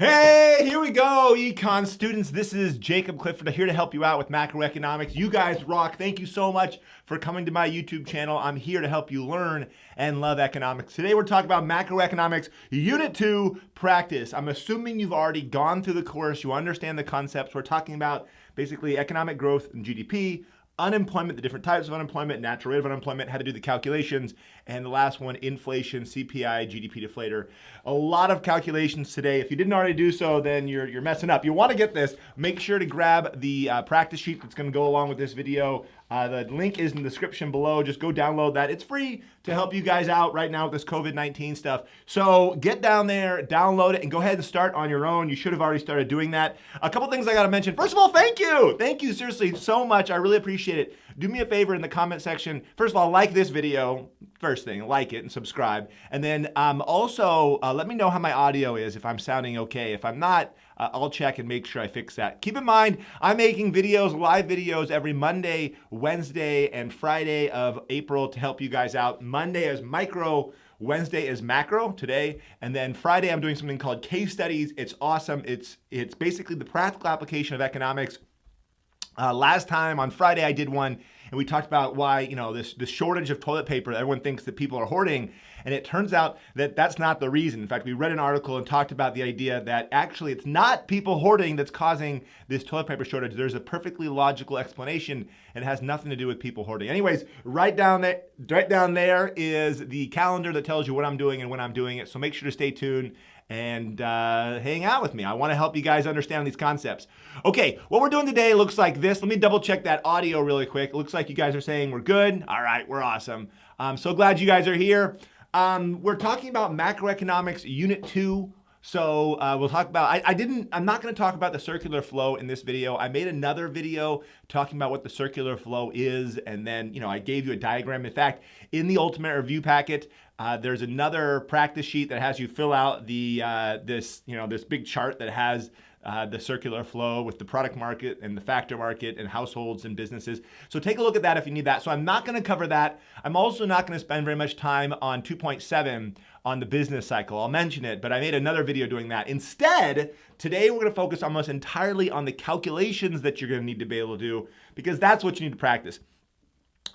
Hey, here we go, econ students. This is Jacob Clifford here to help you out with macroeconomics. You guys rock. Thank you so much for coming to my YouTube channel. I'm here to help you learn and love economics. Today we're talking about macroeconomics Unit 2 practice. I'm assuming you've already gone through the course. You understand the concepts. We're talking about basically economic growth and GDP, unemployment, the different types of unemployment, natural rate of unemployment, how to do the calculations, and the last one, inflation, CPI, GDP deflator. A lot of calculations today. If you didn't already do so, then you're messing up. You want to get this, make sure to grab the practice sheet that's going to go along with this video. The link is in the description below. Just go download that. It's free to help you guys out right now with this COVID-19 stuff. So get down there, download it, and go ahead and start on your own. You should have already started doing that. A couple things I got to mention. First of all, thank you. Thank you seriously so much. I really appreciate it. Do me a favor in the comment section. First of all, like this video. First thing, like it and subscribe. And then also let me know how my audio is, if I'm sounding okay. If I'm not, I'll check and make sure I fix that. Keep in mind, I'm making videos, live videos every Monday, Wednesday, and Friday of April to help you guys out. Monday is micro, Wednesday is macro today, and then Friday I'm doing something called case studies. It's awesome. It's basically the practical application of economics. Last time on Friday I did one and we talked about why, this shortage of toilet paper, everyone thinks that people are hoarding, and it turns out that that's not the reason. In fact, we read an article and talked about the idea that actually it's not people hoarding that's causing this toilet paper shortage. There's a perfectly logical explanation and it has nothing to do with people hoarding. Anyways, right down there is the calendar that tells you what I'm doing and when I'm doing it. So make sure to stay tuned and hang out with me. I want to help you guys understand these concepts. Okay, what we're doing today looks like this. Let me double check that audio really quick. It looks like you guys are saying we're good. All right, we're awesome. I'm so glad you guys are here. We're talking about macroeconomics Unit 2. So we'll talk about, I'm not going to talk about the circular flow in this video. I made another video talking about what the circular flow is, and then, I gave you a diagram. In fact, in the Ultimate Review Packet, there's another practice sheet that has you fill out this big chart that has the circular flow with the product market and the factor market and households and businesses. So take a look at that if you need that. So I'm not going to cover that. I'm also not going to spend very much time on 2.7 on the business cycle. I'll mention it, but I made another video doing that. Instead, today we're going to focus almost entirely on the calculations that you're going to need to be able to do, because that's what you need to practice.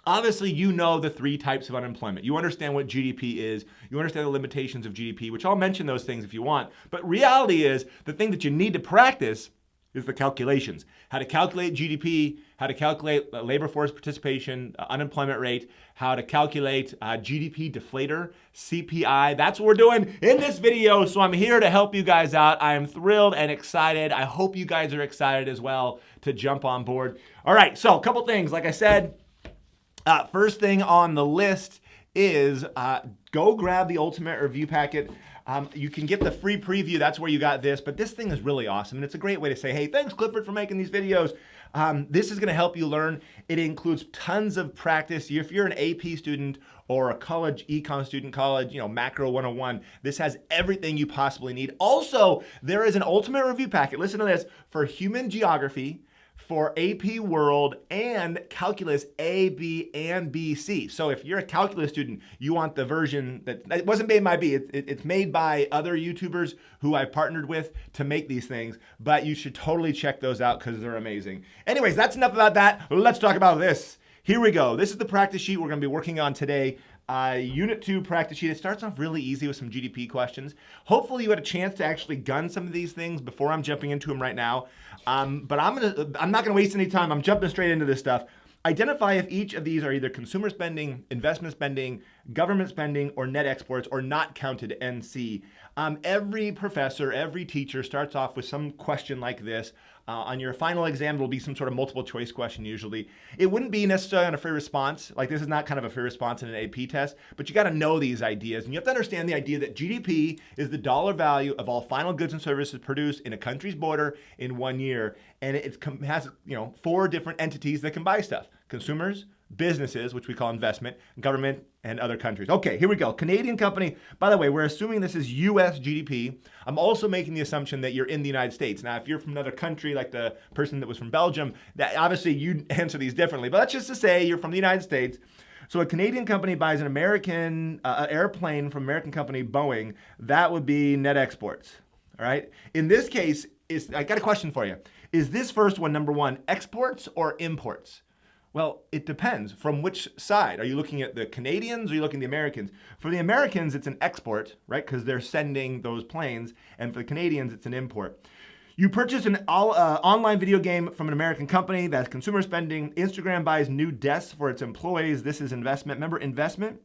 Obviously, you know the three types of unemployment. You understand what GDP is. You understand the limitations of GDP, which I'll mention those things if you want. But reality is, the thing that you need to practice is the calculations. How to calculate GDP, how to calculate labor force participation, unemployment rate, how to calculate GDP deflator, CPI. That's what we're doing in this video. So I'm here to help you guys out. I am thrilled and excited. I hope you guys are excited as well to jump on board. All right, so a couple things. Like I said, first thing on the list is go grab the Ultimate Review Packet. You can get the free preview. That's where you got this. But this thing is really awesome. And it's a great way to say, hey, thanks, Clifford, for making these videos. This is going to help you learn. It includes tons of practice. If you're an AP student or a college econ student, Macro 101, this has everything you possibly need. Also, there is an Ultimate Review Packet. Listen to this. For human geography, for AP World, and Calculus A, B, and BC. So if you're a calculus student, you want the version that it wasn't made by me. It's made by other YouTubers who I've partnered with to make these things, but you should totally check those out because they're amazing. Anyways, that's enough about that. Let's talk about this. Here we go. This is the practice sheet we're going to be working on today. Unit 2 practice sheet. It starts off really easy with some GDP questions. Hopefully you had a chance to actually gun some of these things before I'm jumping into them right now. But I'm not gonna waste any time. I'm jumping straight into this stuff. Identify if each of these are either consumer spending, investment spending, government spending, or net exports, or not counted, NC. Every professor, every teacher starts off with some question like this. On your final exam, it'll be some sort of multiple choice question usually. It wouldn't be necessarily on a free response. Like this is not kind of a free response in an AP test, but you got to know these ideas. And you have to understand the idea that GDP is the dollar value of all final goods and services produced in a country's border in 1 year. And it has 4 different entities that can buy stuff. Consumers, businesses, which we call investment, government, and other countries. Okay, here we go. Canadian company. By the way, we're assuming this is US GDP. I'm also making the assumption that you're in the United States. Now, if you're from another country, like the person that was from Belgium, that obviously you answer these differently. But that's just to say you're from the United States. So a Canadian company buys an American airplane from American company Boeing. That would be net exports. All right. In this case, I got a question for you. Is this first one, number one, exports or imports? Well, it depends. From which side? Are you looking at the Canadians or are you looking at the Americans? For the Americans, it's an export, right? Because they're sending those planes. And for the Canadians, it's an import. You purchase an online video game from an American company. That's consumer spending. Instagram buys new desks for its employees. This is investment. Remember, investment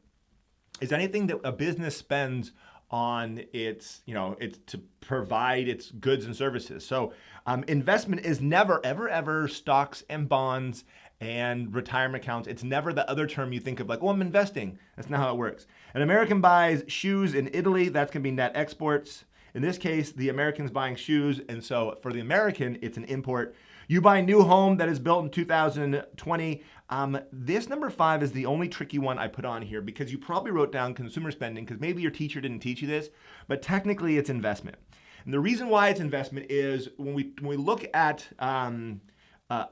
is anything that a business spends on its, it's to provide its goods and services. So investment is never, ever, ever stocks and bonds and retirement accounts. It's never the other term you think of like, oh, I'm investing. That's not how it works. An American buys shoes in Italy. That's going to be net exports. In this case, the American's buying shoes. And so for the American, it's an import. You buy a new home that is built in 2020. This number 5 is the only tricky one I put on here because you probably wrote down consumer spending because maybe your teacher didn't teach you this, but technically it's investment. And the reason why it's investment is when we look at,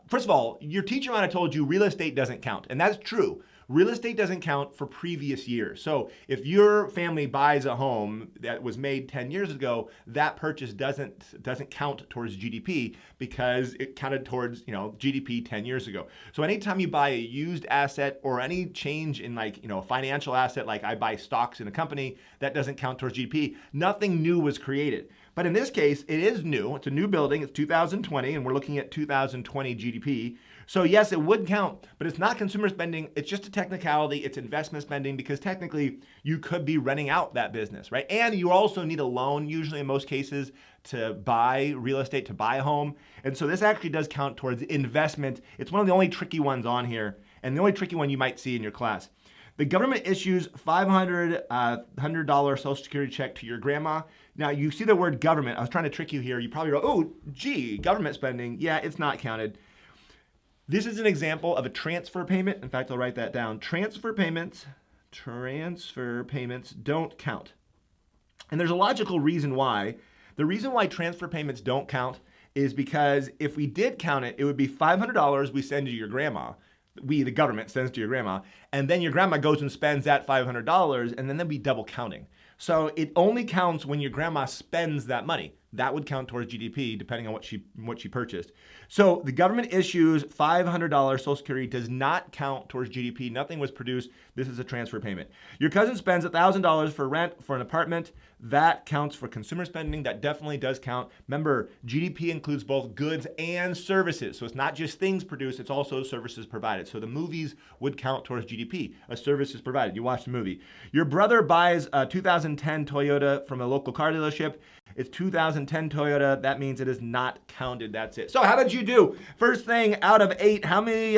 first of all, your teacher might have told you real estate doesn't count, and that's true. Real estate doesn't count for previous years. So if your family buys a home that was made 10 years ago, that purchase doesn't count towards GDP because it counted towards, GDP 10 years ago. So anytime you buy a used asset or any change in a financial asset, like I buy stocks in a company, that doesn't count towards GDP. Nothing new was created. But in this case, it is new. It's a new building. It's 2020, and we're looking at 2020 GDP. So yes, it would count, but it's not consumer spending. It's just a technicality. It's investment spending because technically you could be renting out that business, right? And you also need a loan, usually in most cases, to buy real estate, to buy a home. And so this actually does count towards investment. It's one of the only tricky ones on here, and the only tricky one you might see in your class. The government issues $100 Social Security check to your grandma. Now, you see the word government. I was trying to trick you here. You probably wrote, oh, gee, government spending. Yeah, it's not counted. This is an example of a transfer payment. In fact, I'll write that down. Transfer payments don't count. And there's a logical reason why. The reason why transfer payments don't count is because if we did count it, it would be $500 we send to your grandma. The government, sends to your grandma. And then your grandma goes and spends that $500, and then they'll be double counting. So it only counts when your grandma spends that money. That would count towards GDP depending on what she purchased. So the government issues $500 Social Security does not count towards GDP. Nothing was produced. This is a transfer payment. Your cousin spends $1,000 for rent for an apartment. That counts for consumer spending. That definitely does count. Remember, GDP includes both goods and services. So it's not just things produced, it's also services provided. So the movies would count towards GDP. A service is provided. You watch the movie. Your brother buys a 2010 Toyota from a local car dealership. It's 2010 Toyota. That means it is not counted. That's it. So how did you do? First thing, out of 8. How many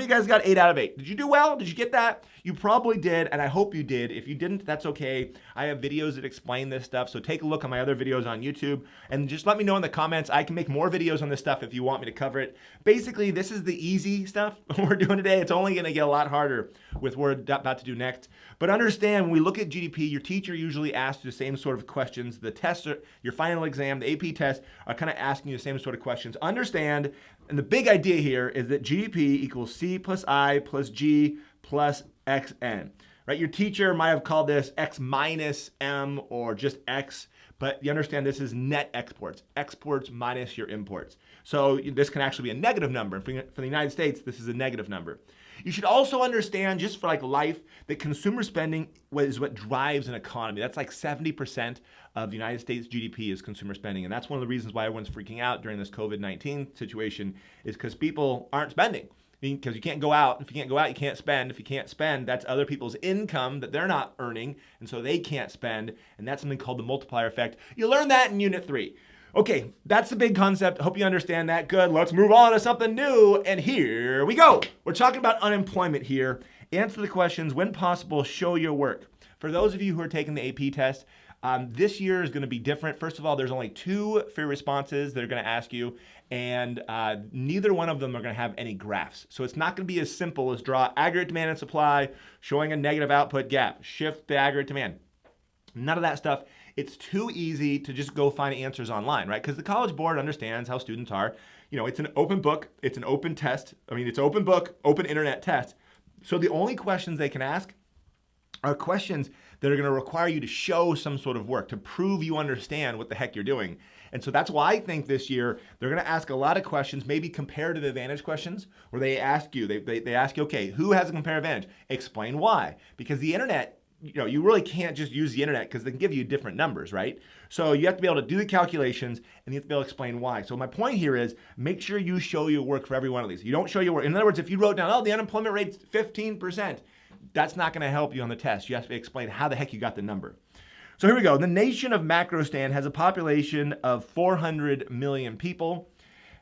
guys got 8 out of 8? Did you do well? Did you get that? You probably did, and I hope you did. If you didn't, that's okay. I have videos that explain this stuff, so take a look at my other videos on YouTube, and just let me know in the comments. I can make more videos on this stuff if you want me to cover it. Basically, this is the easy stuff we're doing today. It's only going to get a lot harder with what we're about to do next. But understand, when we look at GDP, your teacher usually asks you the same sort of questions. The tests, your final exam, the AP test, are kind of asking you the same sort of questions. Understand, and the big idea here is that GDP equals C plus I plus G plus XN, right? Your teacher might have called this X minus M or just X, but you understand this is net exports minus your imports. So this can actually be a negative number. For the United States, this is a negative number. You should also understand, just for life, that consumer spending is what drives an economy. That's 70% of the United States GDP is consumer spending. And that's one of the reasons why everyone's freaking out during this COVID-19 situation is because people aren't spending. Because you can't go out. If you can't go out, you can't spend. If you can't spend, that's other people's income that they're not earning, and so they can't spend, and that's something called the multiplier effect. You learn that in Unit 3. Okay, that's the big concept. Hope you understand that. Good. Let's move on to something new, and here we go. We're talking about unemployment here. Answer the questions. When possible, show your work. For those of you who are taking the AP test, this year is going to be different. First of all, there's only 2 free responses they're going to ask you, and neither one of them are going to have any graphs. So it's not going to be as simple as draw aggregate demand and supply, showing a negative output gap, shift the aggregate demand. None of that stuff. It's too easy to just go find answers online, right? Because the College Board understands how students are. It's an open book. It's an open test. It's open book, open internet test. So the only questions they can ask are questions that are going to require you to show some sort of work to prove you understand what the heck you're doing. And so that's why I think this year they're going to ask a lot of questions, maybe comparative advantage questions, where they ask you, they ask you, okay, who has a comparative advantage? Explain why. Because the internet, you really can't just use the internet because they can give you different numbers, right? So you have to be able to do the calculations and you have to be able to explain why. So my point here is make sure you show your work for every one of these. You don't show your work. In other words, if you wrote down, oh, the unemployment rate's 15%, that's not going to help you on the test. You have to explain how the heck you got the number. So here we go. The nation of Macrostan has a population of 400 million people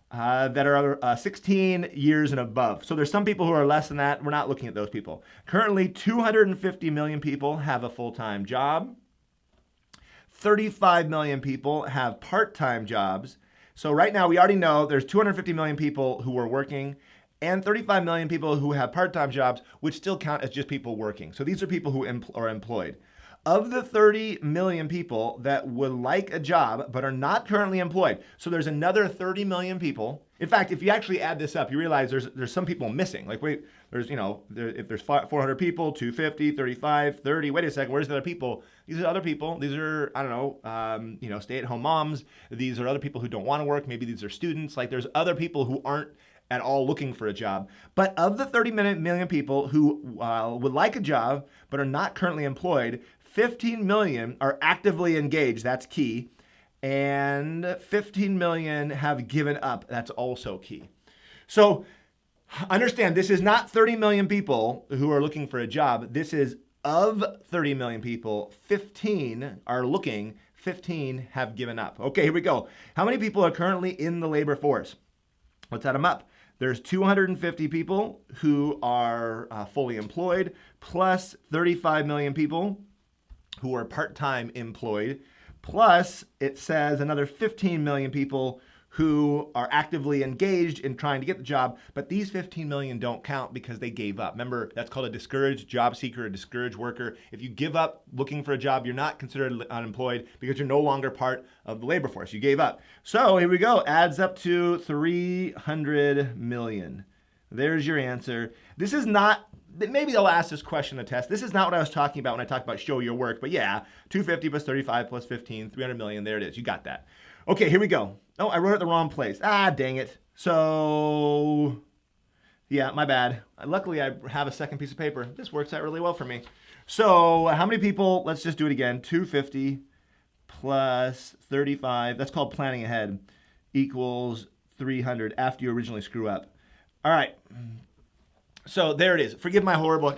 that are 16 years and above. So there's some people who are less than that. We're not looking at those people. Currently, 250 million people have a full-time job. 35 million people have part-time jobs. So right now, we already know there's 250 million people who are working and 35 million people who have part-time jobs, which still count as just people working. So these are people who are employed. Of the 30 million people that would like a job but are not currently employed, so there's another 30 million people. In fact, if you actually add this up, you realize there's some people missing. Like, wait, there's, if there's 400 people, 250, 35, 30, wait a second, where's the other people? These are other people. These are, I don't know, stay-at-home moms. These are other people who don't want to work. Maybe these are students. Like, there's other people who aren't at all looking for a job. But of the 30 million people who would like a job but are not currently employed, 15 million are actively engaged, that's key, and 15 million have given up, that's also key. So understand, this is not 30 million people who are looking for a job. This is of 30 million people, 15 are looking, 15 have given up. Okay, here we go. How many people are currently in the labor force? Let's add them up. There's 250 people who are fully employed, plus 35 million people who are part-time employed, plus it says another 15 million people who are actively engaged in trying to get the job, but these 15 million don't count because they gave up. Remember, that's called a discouraged job seeker, a discouraged worker. If you give up looking for a job, you're not considered unemployed because you're no longer part of the labor force. You gave up. So here we go, adds up to 300 million. There's your answer. This is not, maybe they'll ask this question on the test. This is not what I was talking about when I talked about show your work, but yeah, 250 plus 35 plus 15, 300 million, there it is. You got that. Okay, here we go. Oh, I wrote it the wrong place. Ah, dang it. So, yeah, my bad. Luckily, I have a second piece of paper. This works out really well for me. So, how many people, let's just do it again. 250 plus 35, that's called planning ahead, equals 300 after you originally screw up. All right. So there it is. Forgive my horrible,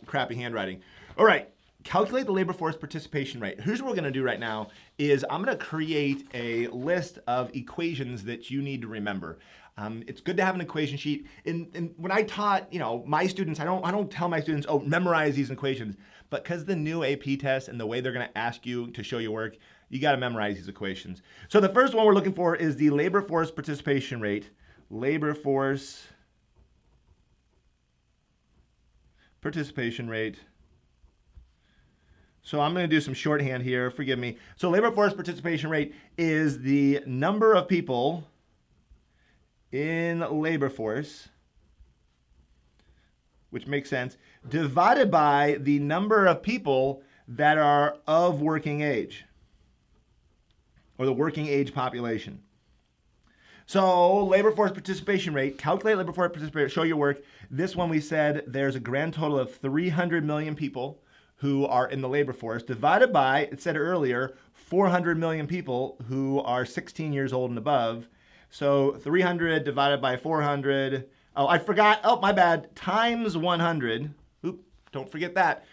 crappy handwriting. All right. Calculate the labor force participation rate. Here's what we're going to do right now is I'm going to create a list of equations that you need to remember. It's good to have an equation sheet. And when I taught, my students, I don't tell my students, oh, memorize these equations. But because the new AP test and the way they're going to ask you to show your work, you got to memorize these equations. So the first one we're looking for is the labor force participation rate. Labor force participation rate. So I'm going to do some shorthand here, forgive me. So labor force participation rate is the number of people in labor force, which makes sense, divided by the number of people that are of working age, or the working age population. So labor force participation rate, calculate labor force participation rate, show your work. This one we said there's a grand total of 300 million people who are in the labor force, divided by, it said earlier, 400 million people who are 16 years old and above. So 300 divided by 400, oh, I forgot, oh, my bad, times 100. Oop, don't forget that.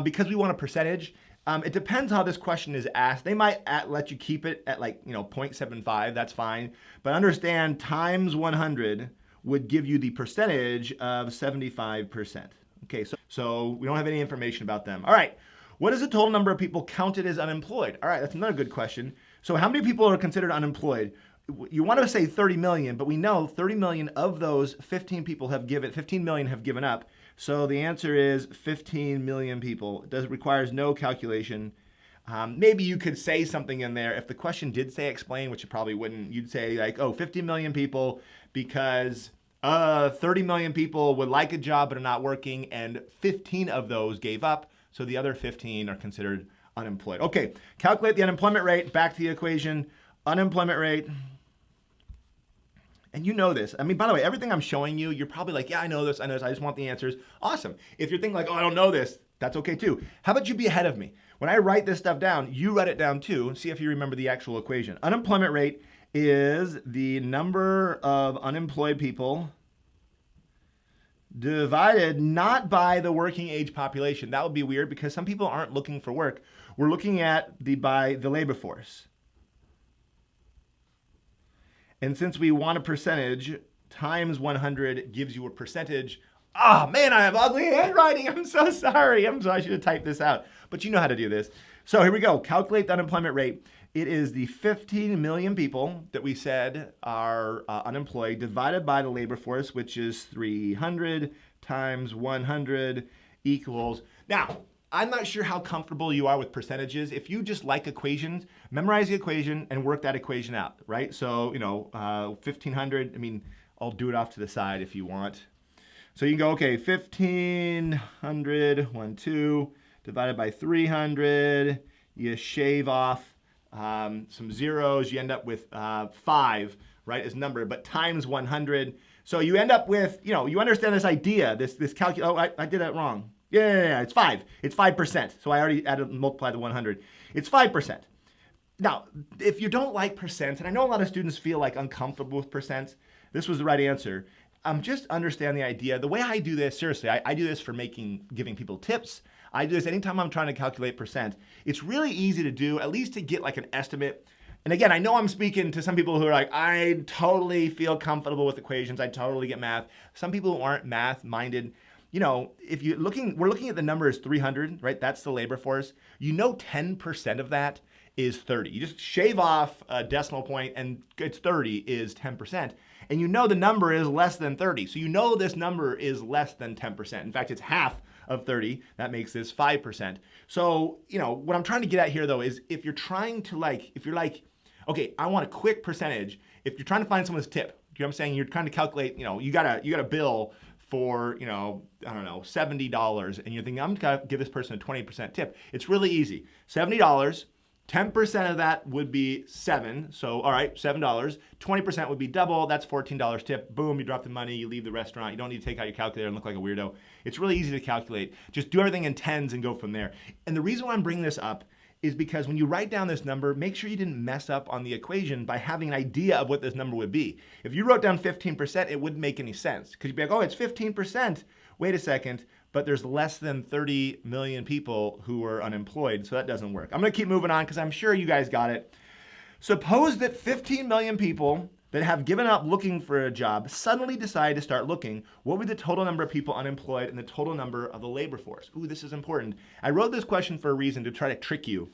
Because we want a percentage, it depends how this question is asked. They might let you keep it at 0.75, that's fine. But understand times 100 would give you the percentage of 75%. Okay, so we don't have any information about them. All right, what is the total number of people counted as unemployed? All right, that's another good question. So how many people are considered unemployed? You want to say 30 million, but we know 30 million of those 15 million have given up. So the answer is 15 million people. It requires no calculation. Maybe you could say something in there. If the question did say explain, which it probably wouldn't, you'd say 50 million people because 30 million people would like a job but are not working, and 15 of those gave up. So the other 15 are considered unemployed. Okay, calculate the unemployment rate. Back to the equation. Unemployment rate. And you know this. I mean, by the way, everything I'm showing you, you're probably like, yeah, I know this. I just want the answers. Awesome. If you're thinking like, oh, I don't know this, that's okay too. How about you be ahead of me? When I write this stuff down, you write it down too, and see if you remember the actual equation. Unemployment rate is the number of unemployed people divided not by the working age population. That would be weird because some people aren't looking for work. We're looking at by the labor force. And since we want a percentage, times 100 gives you a percentage. Ah, man, I have ugly handwriting. I'm so sorry. I should have typed this out. But you know how to do this. So here we go. Calculate the unemployment rate. It is the 15 million people that we said are unemployed divided by the labor force, which is 300 times 100 equals. Now, I'm not sure how comfortable you are with percentages. If you just like equations, memorize the equation and work that equation out, right? So, 1,500, I mean, I'll do it off to the side if you want. So you can go, okay, 1,500, 2, divided by 300. You shave off some zeros. You end up with 5, right, as number, but times 100. So you end up with, you understand this idea, this oh, I did that wrong. Yeah, it's 5. It's 5%. So I already multiplied the 100. It's 5%. Now, if you don't like percents, and I know a lot of students feel like uncomfortable with percents, this was the right answer. Just understand the idea. The way I do this, seriously, I do this for giving people tips. I do this anytime I'm trying to calculate percent. It's really easy to do, at least to get like an estimate. And again, I know I'm speaking to some people who are like, I totally feel comfortable with equations. I totally get math. Some people who aren't math minded, if we're looking at the number as 300, right? That's the labor force. 10% of that is 30. You just shave off a decimal point and it's 30 is 10%. And the number is less than 30. So this number is less than 10%. In fact, it's half of 30. That makes this 5%. So, what I'm trying to get at here though is if you're trying to if you're like, okay, I want a quick percentage. If you're trying to find someone's tip, you know what I'm saying? You're trying to calculate, you got a bill for, I don't know, $70. And you're thinking, I'm going to give this person a 20% tip. It's really easy. $70, 10% of that would be 7. So, all right, $7. 20% would be double. That's $14 tip. Boom, you drop the money, you leave the restaurant. You don't need to take out your calculator and look like a weirdo. It's really easy to calculate. Just do everything in tens and go from there. And the reason why I'm bringing this up is because when you write down this number, make sure you didn't mess up on the equation by having an idea of what this number would be. If you wrote down 15%, it wouldn't make any sense because you'd be like, oh, it's 15%. Wait a second, but there's less than 30 million people who are unemployed, so that doesn't work. I'm gonna keep moving on because I'm sure you guys got it. Suppose that 15 million people that have given up looking for a job suddenly decide to start looking. What would be the total number of people unemployed and the total number of the labor force? Ooh, this is important. I wrote this question for a reason, to try to trick you.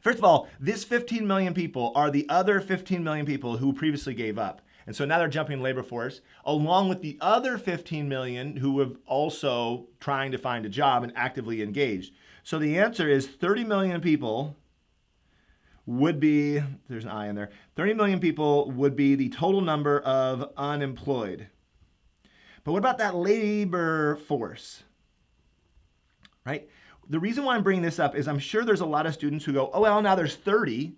First of all, this 15 million people are the other 15 million people who previously gave up. And so now they're jumping in labor force, along with the other 15 million who have also trying to find a job and actively engaged. So the answer is 30 million people would be, there's an I in there, 30 million people would be the total number of unemployed. But what about that labor force, right? The reason why I'm bringing this up is I'm sure there's a lot of students who go, oh, well, now there's 30,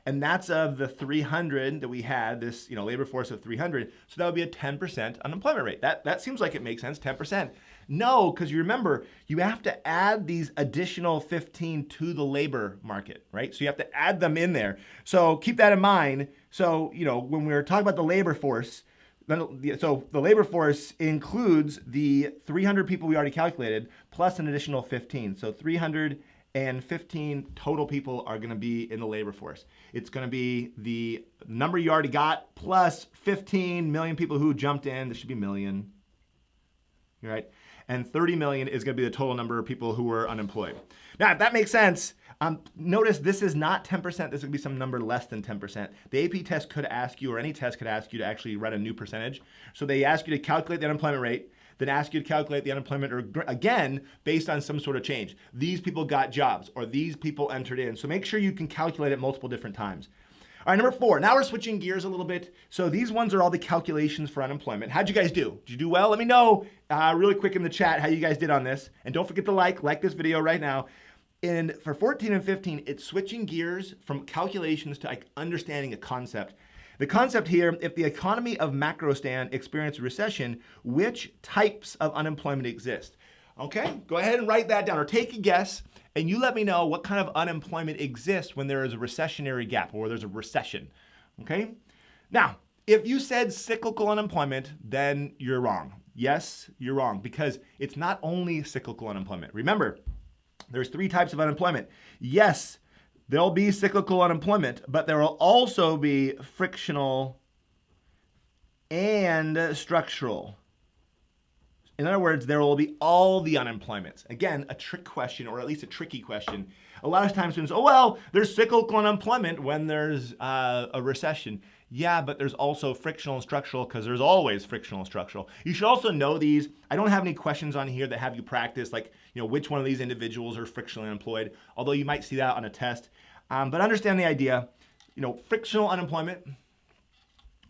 and that's of the 300 that we had, this labor force of 300, so that would be a 10% unemployment rate. That seems like it makes sense, 10%. No, because you remember, you have to add these additional 15 to the labor market, right? So you have to add them in there. So keep that in mind. So, when we're talking about the labor force, so the labor force includes the 300 people we already calculated plus an additional 15. So 315 total people are going to be in the labor force. It's going to be the number you already got plus 15 million people who jumped in. This should be million, right? And 30 million is going to be the total number of people who were unemployed. Now, if that makes sense, notice this is not 10%. This is going to be some number less than 10%. The AP test could ask you, or any test could ask you to actually write a new percentage. So they ask you to calculate the unemployment rate, then ask you to calculate the unemployment again based on some sort of change. These people got jobs, or these people entered in. So make sure you can calculate it multiple different times. All right, number 4. Now we're switching gears a little bit. So these ones are all the calculations for unemployment. How'd you guys do? Did you do well? Let me know really quick in the chat how you guys did on this. And don't forget to like this video right now. And for 14 and 15, it's switching gears from calculations to like understanding a concept. The concept here, if the economy of Macrostan experiences a recession, which types of unemployment exist? Okay, go ahead and write that down or take a guess and you let me know what kind of unemployment exists when there is a recessionary gap or there's a recession, okay? Now, if you said cyclical unemployment, then you're wrong. Yes, you're wrong because it's not only cyclical unemployment. Remember, there's 3 types of unemployment. Yes, there'll be cyclical unemployment, but there will also be frictional and structural. In other words, there will be all the unemployments. Again, a trick question, or at least a tricky question. A lot of times students, oh, well, there's cyclical unemployment when there's a recession. Yeah, but there's also frictional and structural because there's always frictional and structural. You should also know these. I don't have any questions on here that have you practice, like, which one of these individuals are frictionally unemployed, although you might see that on a test. But understand the idea. Frictional unemployment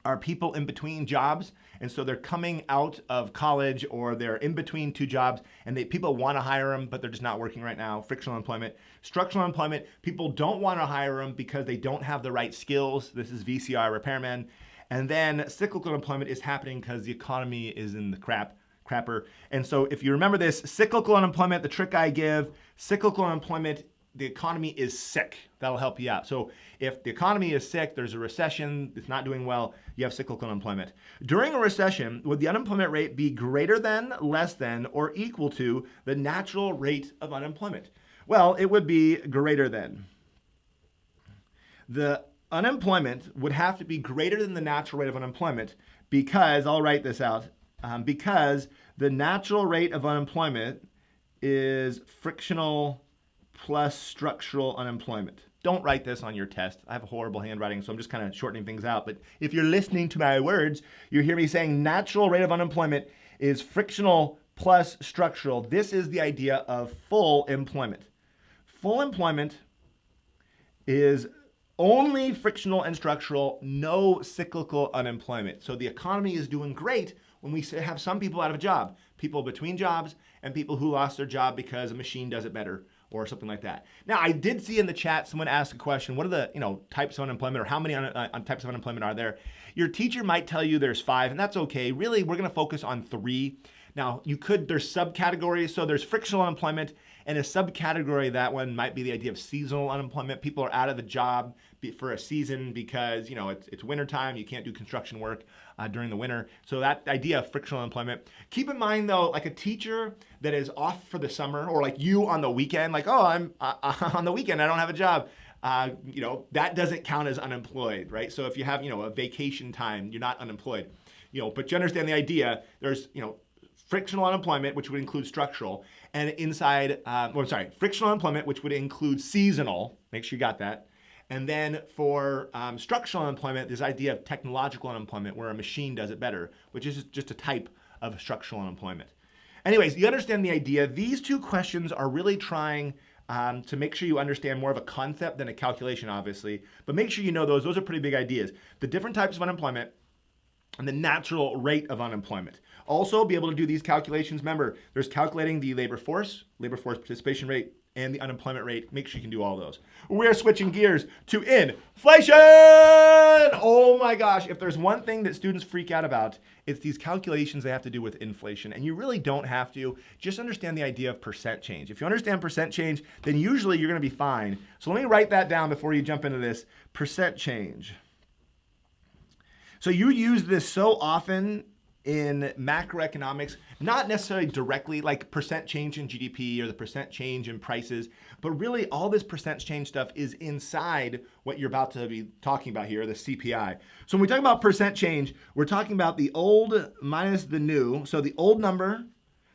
are people in between jobs. And so they're coming out of college or they're in between 2 jobs and people want to hire them, but they're just not working right now. Frictional employment. Structural employment, people don't want to hire them because they don't have the right skills. This is VCR repairman. And then cyclical employment is happening because the economy is in the crapper. And so if you remember this, cyclical unemployment, the trick I give, cyclical unemployment, the economy is sick. That'll help you out. So if the economy is sick, there's a recession, it's not doing well, you have cyclical unemployment. During a recession, would the unemployment rate be greater than, less than, or equal to the natural rate of unemployment? Well, it would be greater than. The unemployment would have to be greater than the natural rate of unemployment because, I'll write this out, because the natural rate of unemployment is frictional plus structural unemployment. Don't write this on your test. I have horrible handwriting, so I'm just kind of shortening things out. But if you're listening to my words, you hear me saying natural rate of unemployment is frictional plus structural. This is the idea of full employment. Full employment is only frictional and structural, no cyclical unemployment. So the economy is doing great when we have some people out of a job, people between jobs and people who lost their job because a machine does it better or something like that. Now, I did see in the chat someone ask a question, what are the types of unemployment or how many types of unemployment are there? Your teacher might tell you there's 5, and that's okay. Really, we're gonna focus on 3. Now, there's subcategories, so there's frictional unemployment, and a subcategory of that one might be the idea of seasonal unemployment. People are out of the job for a season because it's wintertime, you can't do construction work during the winter. So that idea of frictional unemployment. Keep in mind though, like a teacher that is off for the summer, or like you on the weekend, like, oh, I'm on the weekend, I don't have a job. That doesn't count as unemployed, right? So if you have, a vacation time, you're not unemployed, but you understand the idea. There's, frictional unemployment, which would include structural, and frictional unemployment, which would include seasonal. Make sure you got that. And then for structural unemployment, this idea of technological unemployment, where a machine does it better, which is just a type of structural unemployment. Anyways, you understand the idea. These 2 questions are really trying to make sure you understand more of a concept than a calculation, obviously. But make sure you know those. Those are pretty big ideas. The different types of unemployment and the natural rate of unemployment. Also, be able to do these calculations. Remember, there's calculating the labor force participation rate, and the unemployment rate. Make sure you can do all those. We're switching gears to inflation. Oh my gosh, if there's one thing that students freak out about, it's these calculations they have to do with inflation. And you really don't have to. Just understand the idea of percent change. If you understand percent change, then usually you're going to be fine. So let me write that down before you jump into this. Percent change. So you use this so often in macroeconomics, not necessarily directly like percent change in GDP or the percent change in prices, but really all this percent change stuff is inside what you're about to be talking about here, the CPI. So when we talk about percent change, we're talking about the old minus the new. So the old number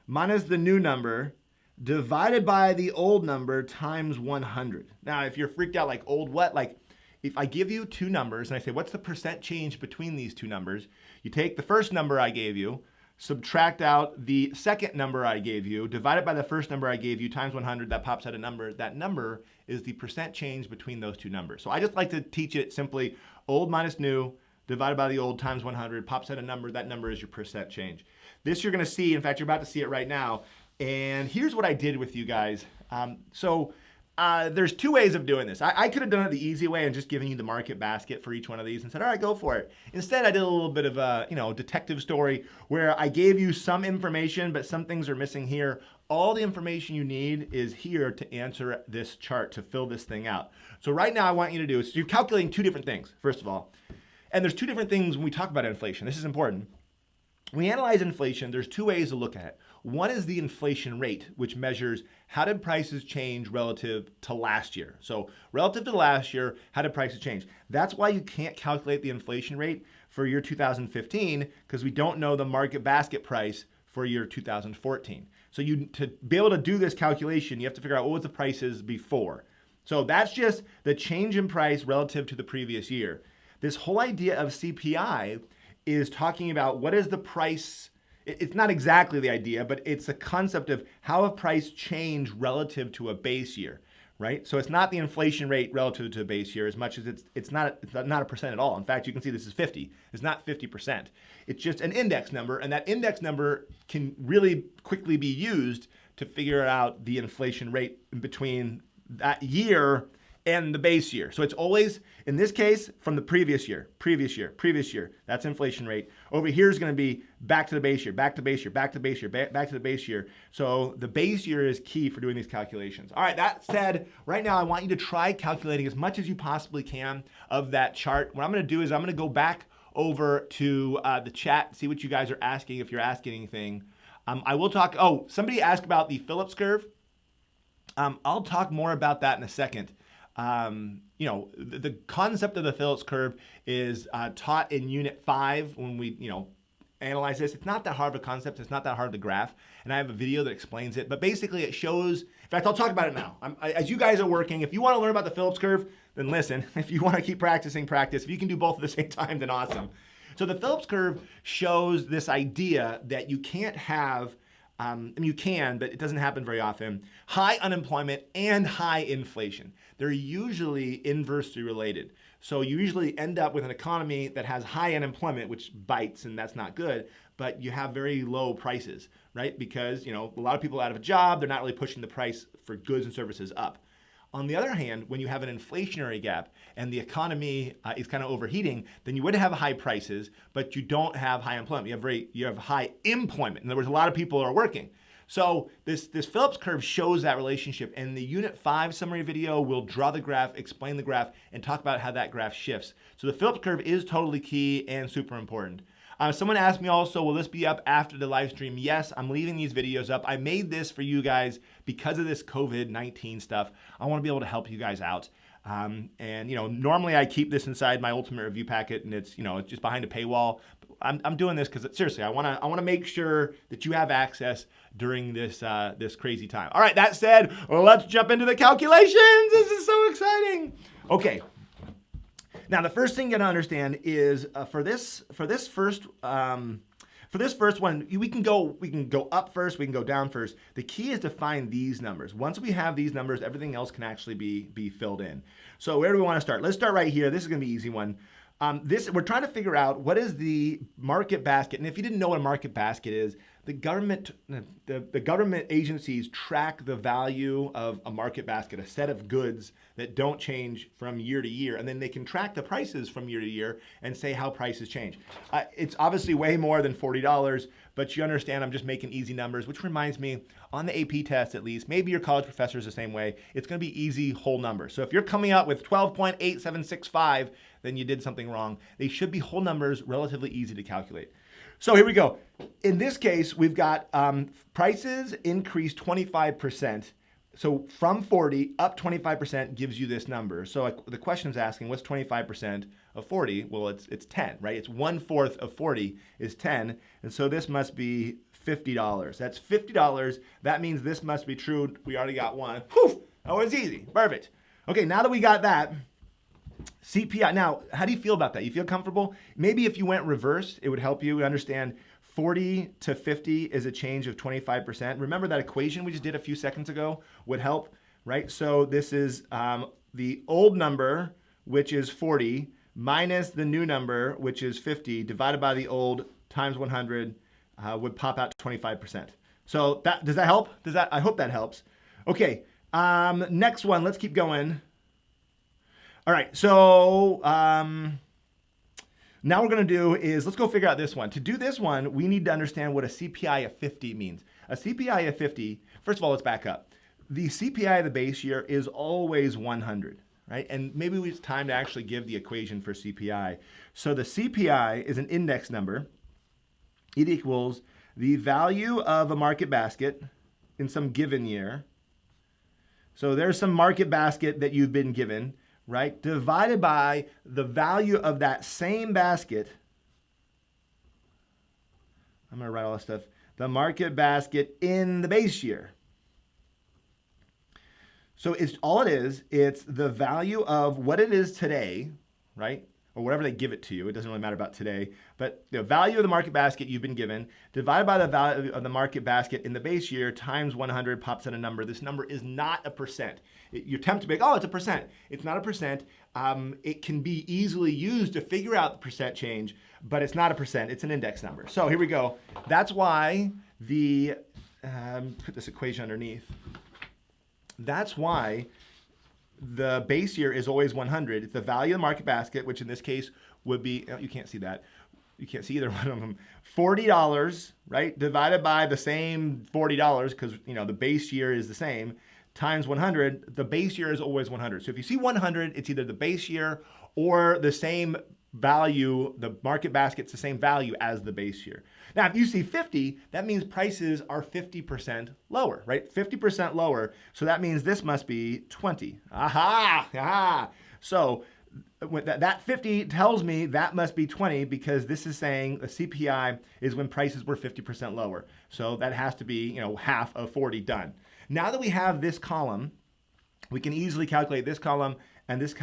minus the new number divided by the old number times 100. Now, if you're freaked out like old what? Like if I give you 2 numbers and I say, what's the percent change between these 2 numbers? You take the first number I gave you, subtract out the second number I gave you, divide it by the first number I gave you, times 100, that pops out a number. That number is the percent change between those two numbers. So I just like to teach it simply, old minus new, divided by the old times 100, pops out a number. That number is your percent change. This you're going to see, in fact, you're about to see it right now. And here's what I did with you guys. There's two ways of doing this. I could have done it the easy way and just given you the market basket for each one of these and said, all right, go for it. Instead, I did a little bit of a detective story where I gave you some information, but some things are missing here. All the information you need is here to answer this chart, to fill this thing out. So right now, I want you to do is you're calculating two different things, first of all. And there's two different things when we talk about inflation. This is important. When we analyze inflation, there's two ways to look at it. One is the inflation rate, which measures how did prices change relative to last year. So relative to last year, how did prices change? That's why you can't calculate the inflation rate for year 2015 because we don't know the market basket price for year 2014. So to be able to do this calculation, you have to figure out what was the prices before. So that's just the change in price relative to the previous year. This whole idea of CPI is talking about what is the price. It's not exactly the idea, but it's the concept of how a price change relative to a base year, right? So it's not the inflation rate relative to a base year as much as it's not a percent at all. In fact, you can see this is 50. It's not 50%. It's just an index number, and that index number can really quickly be used to figure out the inflation rate between that year and the base year. So it's always, in this case, from the previous year. That's inflation rate. Over here is going to be back to the base year, back to base year, back to base year, back to the base year. So the base year is key for doing these calculations. All right, that said, right now I want you to try calculating as much as you possibly can of that chart. What I'm going to do is I'm going to go back over to the chat, see what you guys are asking, if you're asking anything. I will talk, somebody asked about the Phillips curve. I'll talk more about that in a second. The concept of the Phillips curve is taught in Unit 5 when we, analyze this. It's not that hard of a concept. It's not that hard to graph. And I have a video that explains it. But basically it shows, in fact, I'll talk about it now. As you guys are working, if you want to learn about the Phillips curve, then listen. If you want to keep practicing, practice. If you can do both at the same time, then awesome. So the Phillips curve shows this idea that you can't have you can, but it doesn't happen very often, high unemployment and high inflation. They're usually inversely related. So you usually end up with an economy that has high unemployment, which bites, and that's not good, but you have very low prices, right? Because, a lot of people are out of a job, they're not really pushing the price for goods and services up. On the other hand, when you have an inflationary gap and the economy is kind of overheating, then you would have high prices, but you don't have high employment. You have high employment. In other words, a lot of people are working. So this Phillips curve shows that relationship. And the Unit 5 summary video will draw the graph, explain the graph, and talk about how that graph shifts. So the Phillips curve is totally key and super important. Someone asked me also, will this be up after the live stream? Yes, I'm leaving these videos up. I made this for you guys because of this COVID-19 stuff. I want to be able to help you guys out. Normally I keep this inside my Ultimate Review Packet, and it's just behind a paywall. I'm doing this because seriously, I want to make sure that you have access during this crazy time. All right, that said, let's jump into the calculations. This is so exciting. Okay. Now, the first thing you got to understand is for this first one, we can go up first, we can go down first. The key is to find these numbers. Once we have these numbers, everything else can actually be filled in. So where do we want to start? Let's start right here. This is going to be an easy one. We're trying to figure out what is the market basket. And if you didn't know what a market basket is, the government agencies track the value of a market basket, a set of goods that don't change from year to year. And then they can track the prices from year to year and say how prices change. It's obviously way more than $40, but you understand I'm just making easy numbers, which reminds me, on the AP test at least, maybe your college professor is the same way, it's going to be easy whole numbers. So if you're coming out with 12.8765, then you did something wrong. They should be whole numbers, relatively easy to calculate. So here we go. In this case, we've got prices increased 25%. So from 40 up 25% gives you this number. So the question is asking, what's 25% of 40? Well, it's 10, right? It's 1/4 of 40 is 10. And so this must be $50. That's $50. That means this must be true. We already got one. Whew! That was easy. Perfect. Okay, now that we got that, CPI. Now, how do you feel about that? You feel comfortable? Maybe if you went reverse, it would help you understand 40 to 50 is a change of 25%. Remember that equation we just did a few seconds ago would help, right? So this is the old number, which is 40, minus the new number, which is 50, divided by the old times 100 would pop out 25%. So does that help? I hope that helps. Okay, next one, let's keep going. All right, so now what we're gonna do is, let's go figure out this one. To do this one, we need to understand what a CPI of 50 means. A CPI of 50, first of all, let's back up. The CPI of the base year is always 100, right? And maybe it's time to actually give the equation for CPI. So the CPI is an index number. It equals the value of a market basket in some given year. So there's some market basket that you've been given, right? Divided by the value of that same basket. I'm gonna write all this stuff. The market basket in the base year. So it's the value of what it is today, right? Or whatever they give it to you. It doesn't really matter about today, but the value of the market basket you've been given divided by the value of the market basket in the base year times 100 pops out a number. This number is not a percent. You're tempted to be like, oh, it's a percent. It's not a percent. It can be easily used to figure out the percent change, but it's not a percent. It's an index number. So here we go. That's why put this equation underneath. That's why the base year is always 100. It's the value of the market basket, which in this case would be, you can't see that. You can't see either one of them. $40, right? Divided by the same $40, because the base year is the same, times 100. The base year is always 100. So if you see 100, it's either the base year or the same value, the market basket's the same value as the base year. Now, if you see 50, that means prices are 50% lower, right? 50% lower. So that means this must be 20. Aha! So that 50 tells me that must be 20 because this is saying the CPI is when prices were 50% lower. So that has to be, half of 40 done. Now that we have this column, we can easily calculate this column and this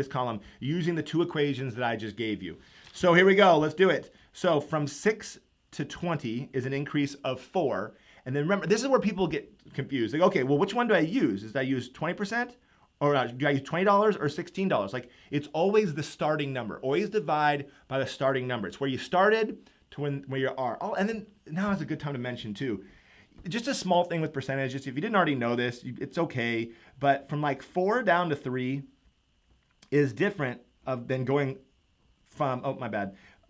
column using the two equations that I just gave you. So here we go, let's do it. So from 6 to 20 is an increase of 4. And then remember, this is where people get confused. Like, okay, well, which one do I use? Did I use 20%? Or do I use $20 or $16? Like, it's always the starting number. Always divide by the starting number. It's where you started to where you are. Oh, and then now is a good time to mention too, just a small thing with percentages. If you didn't already know this, it's okay. But from like 4 down to 3 is different than going from,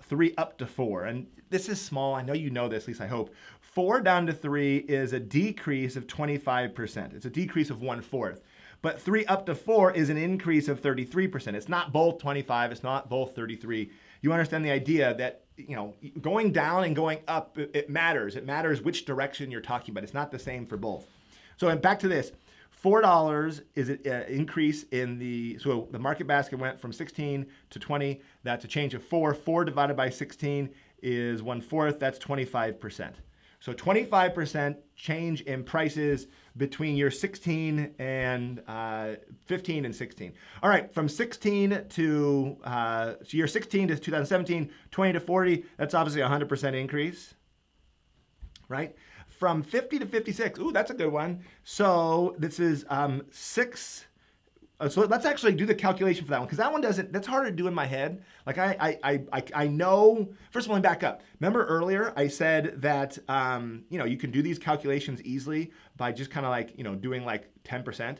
3 up to 4. And this is small. I know you know this, at least I hope. 4 down to 3 is a decrease of 25%. It's a decrease of 1/4. But 3 up to 4 is an increase of 33%. It's not both 25. It's not both 33. You understand the idea that going down and going up, it matters. It matters which direction you're talking about. It's not the same for both. So back to this. $4 is an increase so the market basket went from 16 to 20. That's a change of 4. 4 divided by 16 is 1/4. That's 25%. So 25% change in prices between year 16 and 15 and 16. All right, from 16 to year 16 to 2017, 20 to 40, that's obviously a 100% increase, right? From 50 to 56, ooh, that's a good one. So this is 6. So let's actually do the calculation for that one, because that one that's harder to do in my head. Like I know, first of all, let me back up. Remember earlier I said that, you can do these calculations easily by just kind of like, doing like 10%,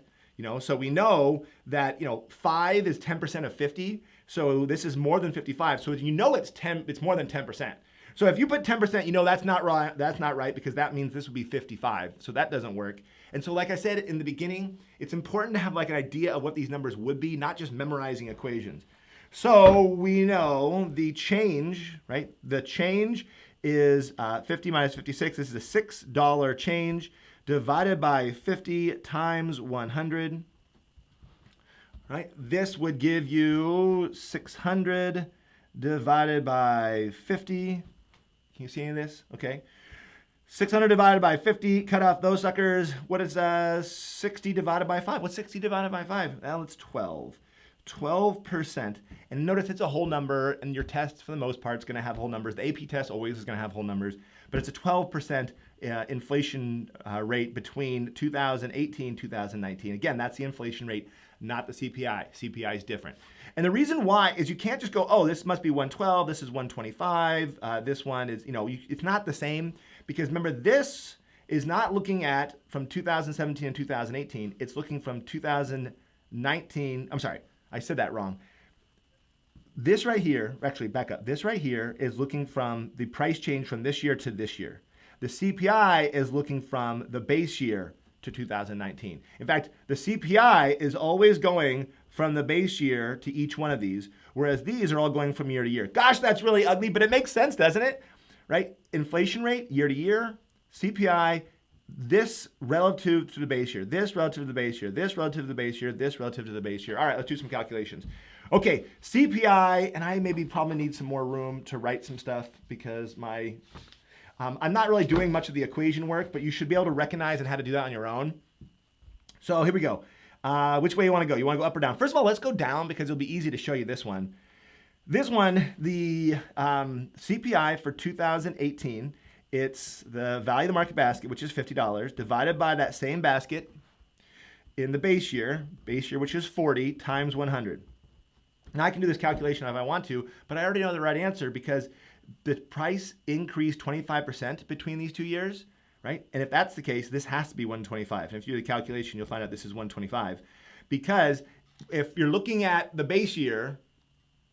so we know that, 5 is 10% of 50. So this is more than 55. So it's more than 10%. So if you put 10%, that's not right. That's not right, because that means this would be 55. So that doesn't work. And so like I said in the beginning, it's important to have like an idea of what these numbers would be, not just memorizing equations. So we know the change, right? The change is 50 minus 56. This is a $6 change divided by 50 times 100. Right? This would give you 600 divided by 50. Can you see any of this? Okay. 600 divided by 50, cut off those suckers. What is 60 divided by 5? What's 60 divided by 5? Well, it's 12. 12%. And notice it's a whole number, and your test, for the most part, is going to have whole numbers. The AP test always is going to have whole numbers, but it's a 12% inflation rate between 2018 2019. Again, that's the inflation rate, not the CPI. CPI is different. And the reason why is you can't just go, oh, this must be 112, this is 125, this one is, it's not the same, because remember, this is not looking at from 2017 and 2018. It's looking from 2019. I'm sorry, I said that wrong. This right here, actually back up. This right here is looking from the price change from this year to this year. The CPI is looking from the base year to 2019. In fact, the CPI is always going from the base year to each one of these, whereas these are all going from year to year. Gosh, that's really ugly, but it makes sense, doesn't it? Right? Inflation rate, year to year, CPI, this relative to the base year, this relative to the base year, this relative to the base year, this relative to the base year. All right, let's do some calculations. Okay, CPI, and I probably need some more room to write some stuff because I'm not really doing much of the equation work, but you should be able to recognize and how to do that on your own. So here we go. Which way you want to go? You want to go up or down? First of all, let's go down because it'll be easy to show you this one. This one, the CPI for 2018, it's the value of the market basket, which is $50, divided by that same basket in the base year, which is 40, times 100. Now I can do this calculation if I want to, but I already know the right answer because the price increased 25% between these 2 years, right? And if that's the case, this has to be 125. And if you do the calculation, you'll find out this is 125. Because if you're looking at the base year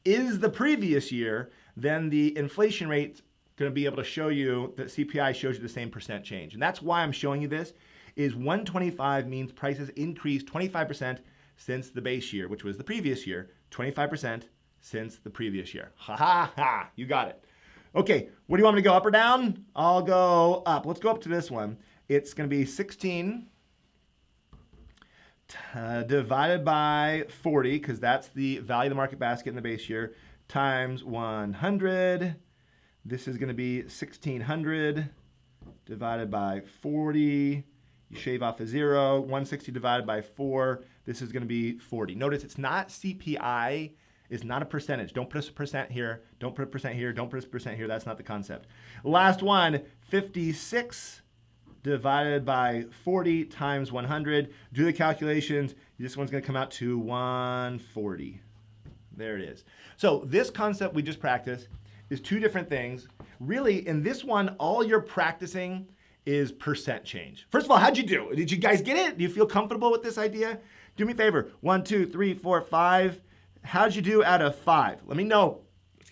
is the previous year, then the inflation rate's going to be able to show you that CPI shows you the same percent change. And that's why I'm showing you this, is 125 means prices increased 25% since the base year, which was the previous year, 25% since the previous year. Ha ha ha, you got it. Okay, what do you want me to go, up or down? I'll go up. Let's go up to this one. It's going to be 16 divided by 40, because that's the value of the market basket in the base year, times 100. This is going to be 1,600 divided by 40. You shave off a 0. 160 divided by 4. This is going to be 40. Notice it's not CPI. Is not a percentage. Don't put a percent here. Don't put a percent here. Don't put a percent here. That's not the concept. Last one, 56 divided by 40 times 100. Do the calculations. This one's going to come out to 140. There it is. So this concept we just practiced is two different things. Really, in this one, all you're practicing is percent change. First of all, how'd you do? Did you guys get it? Do you feel comfortable with this idea? Do me a favor. 1, 2, 3, 4, 5. How'd you do out of 5? Let me know,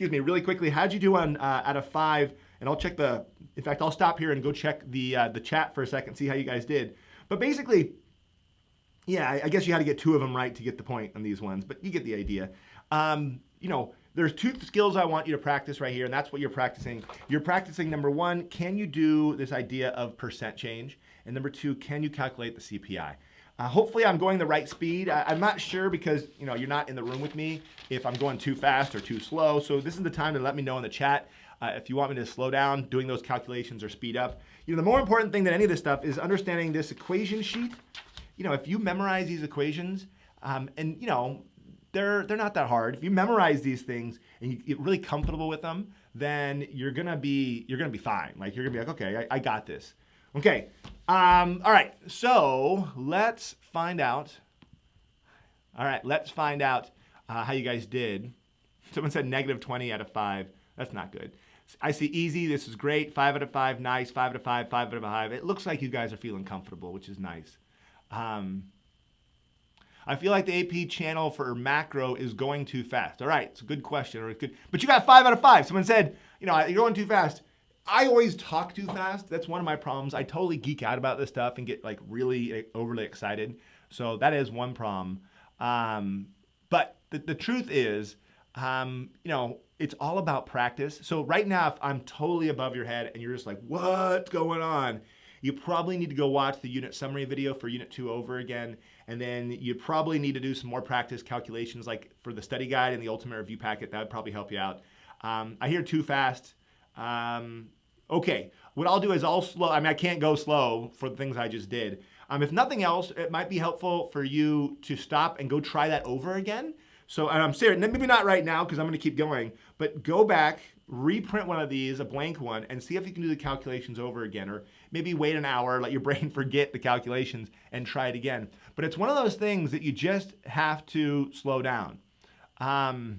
really quickly, how'd you do on out of 5? And I'll check in fact, I'll stop here and go check the chat for a second, see how you guys did. But basically, yeah, I guess you had to get 2 of them right to get the point on these ones, but you get the idea. There's 2 skills I want you to practice right here, and that's what you're practicing. You're practicing, number 1, can you do this idea of percent change? And number 2, can you calculate the CPI? Hopefully I'm going the right speed. I'm not sure because you're not in the room with me if I'm going too fast or too slow. So this is the time to let me know in the chat if you want me to slow down doing those calculations or speed up. The more important thing than any of this stuff is understanding this equation sheet. If you memorize these equations, and they're not that hard. If you memorize these things and you get really comfortable with them, then you're gonna be fine. Like you're gonna be like, okay, I got this. Okay. All right. So let's find out. All right. Let's find out how you guys did. Someone said negative 20 out of 5. That's not good. I see easy. This is great. 5 out of 5. Nice. 5 out of 5. 5 out of 5. It looks like you guys are feeling comfortable, which is nice. I feel like the AP channel for macro is going too fast. All right. It's a good question. Or it's good. But you got 5 out of 5. Someone said, you're going too fast. I always talk too fast. That's one of my problems. I totally geek out about this stuff and get like really overly excited. So that is one problem. But the truth is, it's all about practice. So right now, if I'm totally above your head and you're just like, what's going on? You probably need to go watch the unit summary video for unit 2 over again. And then you probably need to do some more practice calculations like for the study guide and the Ultimate Review Packet. That would probably help you out. I hear too fast. Okay, what I'll do is I can't go slow for the things I just did. If nothing else, it might be helpful for you to stop and go try that over again So, and I'm serious, maybe not right now because I'm going to keep going, but go back, reprint one of these, a blank one, and see if you can do the calculations over again, or maybe wait an hour, let your brain forget the calculations and try it again. But it's one of those things that you just have to slow down. Now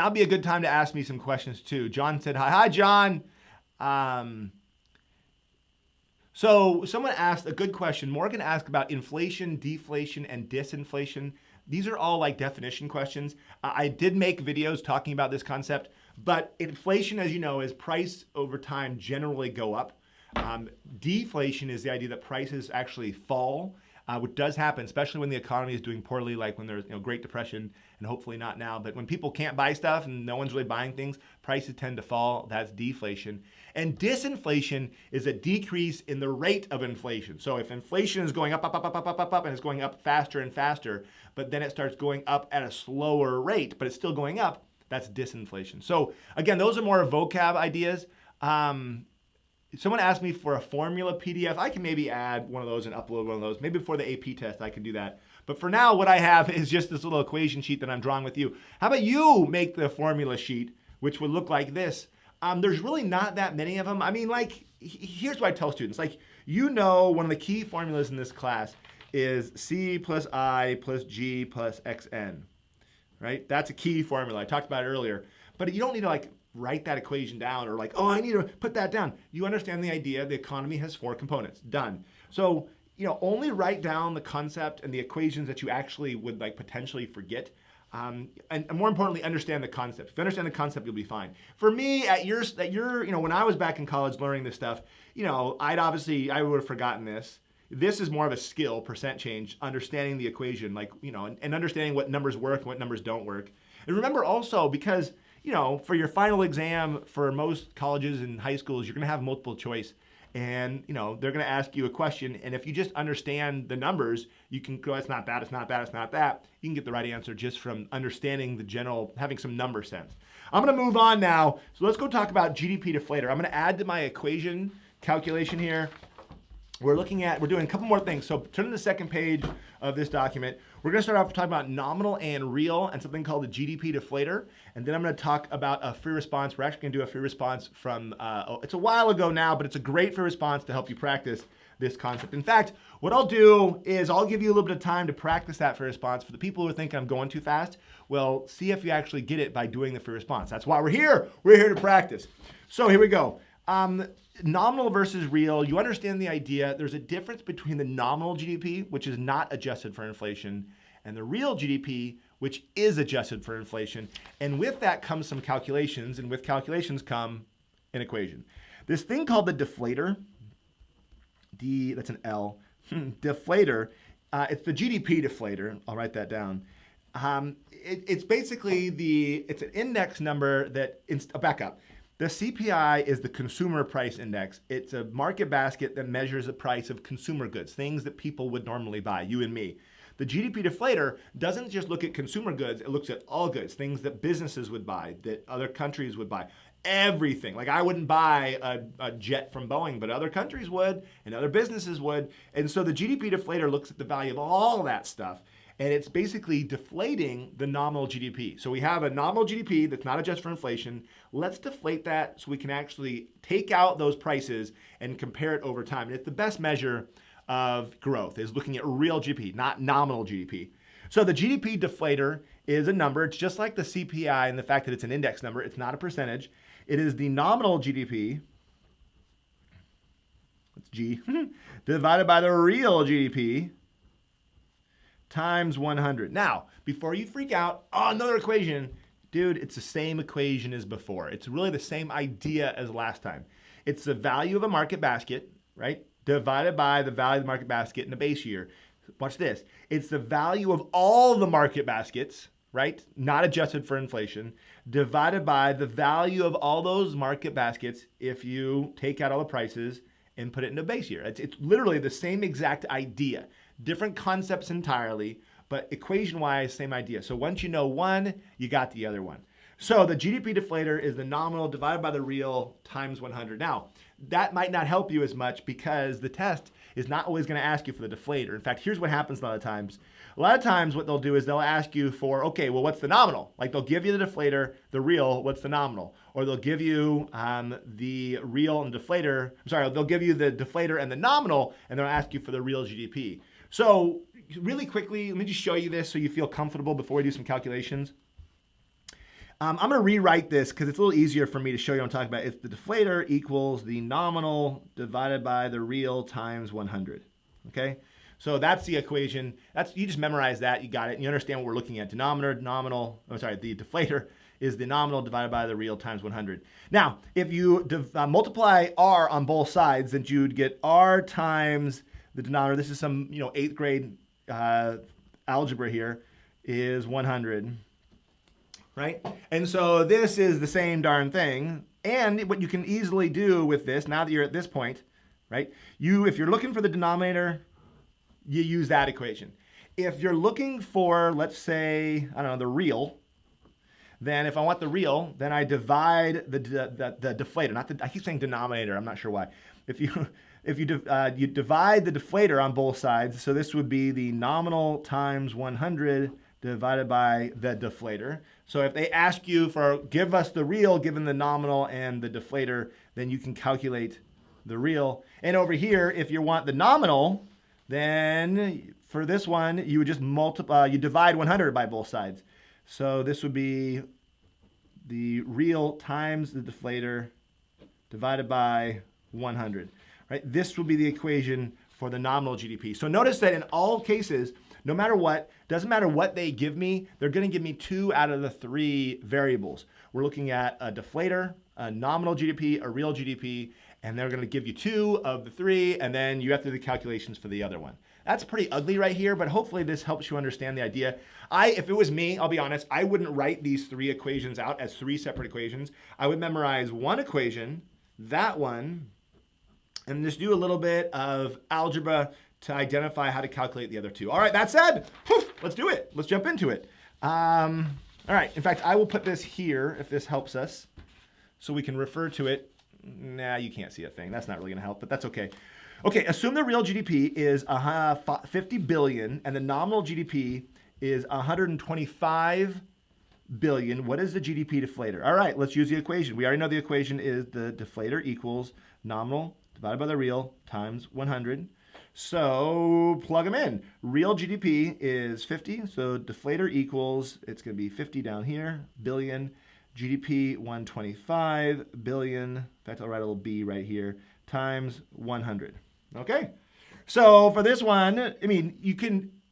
would be a good time to ask me some questions too. John said hi. Hi, John. So someone asked a good question. Morgan asked about inflation, deflation, and disinflation. These are all like definition questions. I did make videos talking about this concept, but inflation, as you know, is price over time generally go up. Deflation is the idea that prices actually fall, which does happen, especially when the economy is doing poorly, like when there's Great Depression, and hopefully not now. But when people can't buy stuff and no one's really buying things, prices tend to fall. That's deflation. And disinflation is a decrease in the rate of inflation. So if inflation is going up, and it's going up faster and faster, but then it starts going up at a slower rate, but it's still going up, that's disinflation. So again, those are more vocab ideas. Someone asked me for a formula PDF. I can maybe add one of those and upload one of those. Maybe before the AP test, I can do that. But for now, what I have is just this little equation sheet that I'm drawing with you. How about you make the formula sheet, which would look like this? There's really not that many of them. I mean, like, here's what I tell students. Like, one of the key formulas in this class is C plus I plus G plus XN, right? That's a key formula. I talked about it earlier. But you don't need to, like, write that equation down or like, oh, I need to put that down. You understand the idea. The economy has 4 components. Done. So, only write down the concept and the equations that you actually would like potentially forget. And more importantly, understand the concept. If you understand the concept, you'll be fine. For me, when I was back in college learning this stuff, I would have forgotten this. This is more of a skill, percent change, understanding the equation, and understanding what numbers work and what numbers don't work. And remember also, because, for your final exam for most colleges and high schools, you're going to have multiple choice. And, they're going to ask you a question. And if you just understand the numbers, you can go, it's not that, it's not that, it's not that. You can get the right answer just from understanding the general, having some number sense. I'm going to move on now. So let's go talk about GDP deflator. I'm going to add to my equation calculation here. We're doing a couple more things. So turn to the second page of this document. We're going to start off talking about nominal and real and something called the GDP deflator. And then I'm going to talk about a free response. We're actually going to do a free response from, it's a while ago now, but it's a great free response to help you practice this concept. In fact, what I'll do is I'll give you a little bit of time to practice that free response. For the people who think I'm going too fast, well, see if you actually get it by doing the free response. That's why we're here. We're here to practice. So here we go. Nominal versus real, you understand the idea. There's a difference between the nominal GDP, which is not adjusted for inflation, and the real GDP, which is adjusted for inflation. And with that comes some calculations, and with calculations come an equation. This thing called the deflator, that's an L, deflator, it's the GDP deflator. I'll write that down. It's basically it's an index number back up. The CPI is the consumer price index. It's a market basket that measures the price of consumer goods, things that people would normally buy, you and me. The GDP deflator doesn't just look at consumer goods, it looks at all goods, things that businesses would buy, that other countries would buy, everything. Like I wouldn't buy a jet from Boeing, but other countries would and other businesses would. And so the GDP deflator looks at the value of all that stuff. And it's basically deflating the nominal GDP. So we have a nominal GDP that's not adjusted for inflation. Let's deflate that so we can actually take out those prices and compare it over time. And it's the best measure of growth, is looking at real GDP, not nominal GDP. So the GDP deflator is a number. It's just like the CPI and the fact that it's an index number. It's not a percentage. It is the nominal GDP, that's G, divided by the real GDP, times 100. Now, before you freak out, another equation, dude, it's the same equation as before. It's really the same idea as last time. It's the value of a market basket, right, divided by the value of the market basket in a base year. Watch this. It's the value of all the market baskets, right, not adjusted for inflation, divided by the value of all those market baskets if you take out all the prices and put it in a base year. It's literally the same exact idea. Different concepts entirely, but equation-wise, same idea. So once you know one, you got the other one. So the GDP deflator is the nominal divided by the real times 100. Now, that might not help you as much because the test is not always going to ask you for the deflator. In fact, here's what happens a lot of times. A lot of times what they'll do is they'll ask you for, okay, well, what's the nominal? Like they'll give you the deflator, the real, what's the nominal? Or they'll give you the real and deflator. I'm sorry, they'll give you the deflator and the nominal, and they'll ask you for the real GDP. So really quickly, let me just show you this so you feel comfortable before we do some calculations. I'm going to rewrite this because it's a little easier for me to show you what I'm talking about. It's the deflator equals the nominal divided by the real times 100. Okay? So that's the equation. You just memorize that. You got it. And you understand what we're looking at. The deflator is the nominal divided by the real times 100. Now, if you multiply r on both sides, then you'd get r times the denominator. This is some 8th grade algebra here, is 100. Right? And so this is the same darn thing. And what you can easily do with this, now that you're at this point, right? If you're looking for the denominator, you use that equation. If you're looking for, let's say, I don't know, the real, then if I want the real, then I divide the deflator. I keep saying denominator, I'm not sure why. You divide the deflator on both sides, so this would be the nominal times 100 divided by the deflator. So if they ask you for, give us the real given the nominal and the deflator, then you can calculate the real. And over here, if you want the nominal, then for this one, you would just you divide 100 by both sides. So this would be the real times the deflator divided by 100. Right? This will be the equation for the nominal GDP. So notice that in all cases, no matter what, doesn't matter what they give me, they're going to give me 2 out of the 3 variables. We're looking at a deflator, a nominal GDP, a real GDP, and they're going to give you 2 of the 3, and then you have to do the calculations for the other one. That's pretty ugly right here, but hopefully this helps you understand the idea. If it was me, I'll be honest, I wouldn't write these 3 equations out as 3 separate equations. I would memorize one equation, that one, and just do a little bit of algebra to identify how to calculate the other 2. All right, that said, let's do it. Let's jump into it. All right, in fact, I will put this here if this helps us so we can refer to it. Nah, you can't see a thing. That's not really going to help, but that's okay. Okay, assume the real GDP is 50 billion and the nominal GDP is 125 billion. What is the GDP deflator? All right, let's use the equation. We already know the equation is the deflator equals nominal divided by the real times 100. So plug them in. Real GDP is 50, so deflator equals, it's going to be 50 down here, billion. GDP 125 billion, in fact I'll write a little b right here, times 100. Okay, so for this one, I mean,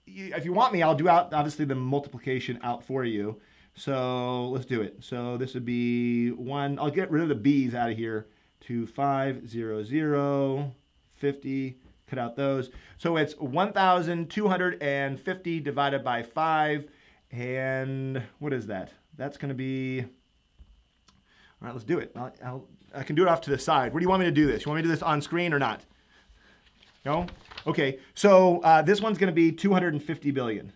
if you want me, I'll do out obviously the multiplication out for you. So let's do it. So this would be 1, I'll get rid of the b's out of here, 2500, 50, cut out those. So it's 1,250 divided by 5. And what is that? That's going to be, all right, let's do it. I can do it off to the side. Where do you want me to do this? You want me to do this on screen or not? No? Okay, so this one's going to be 250 billion.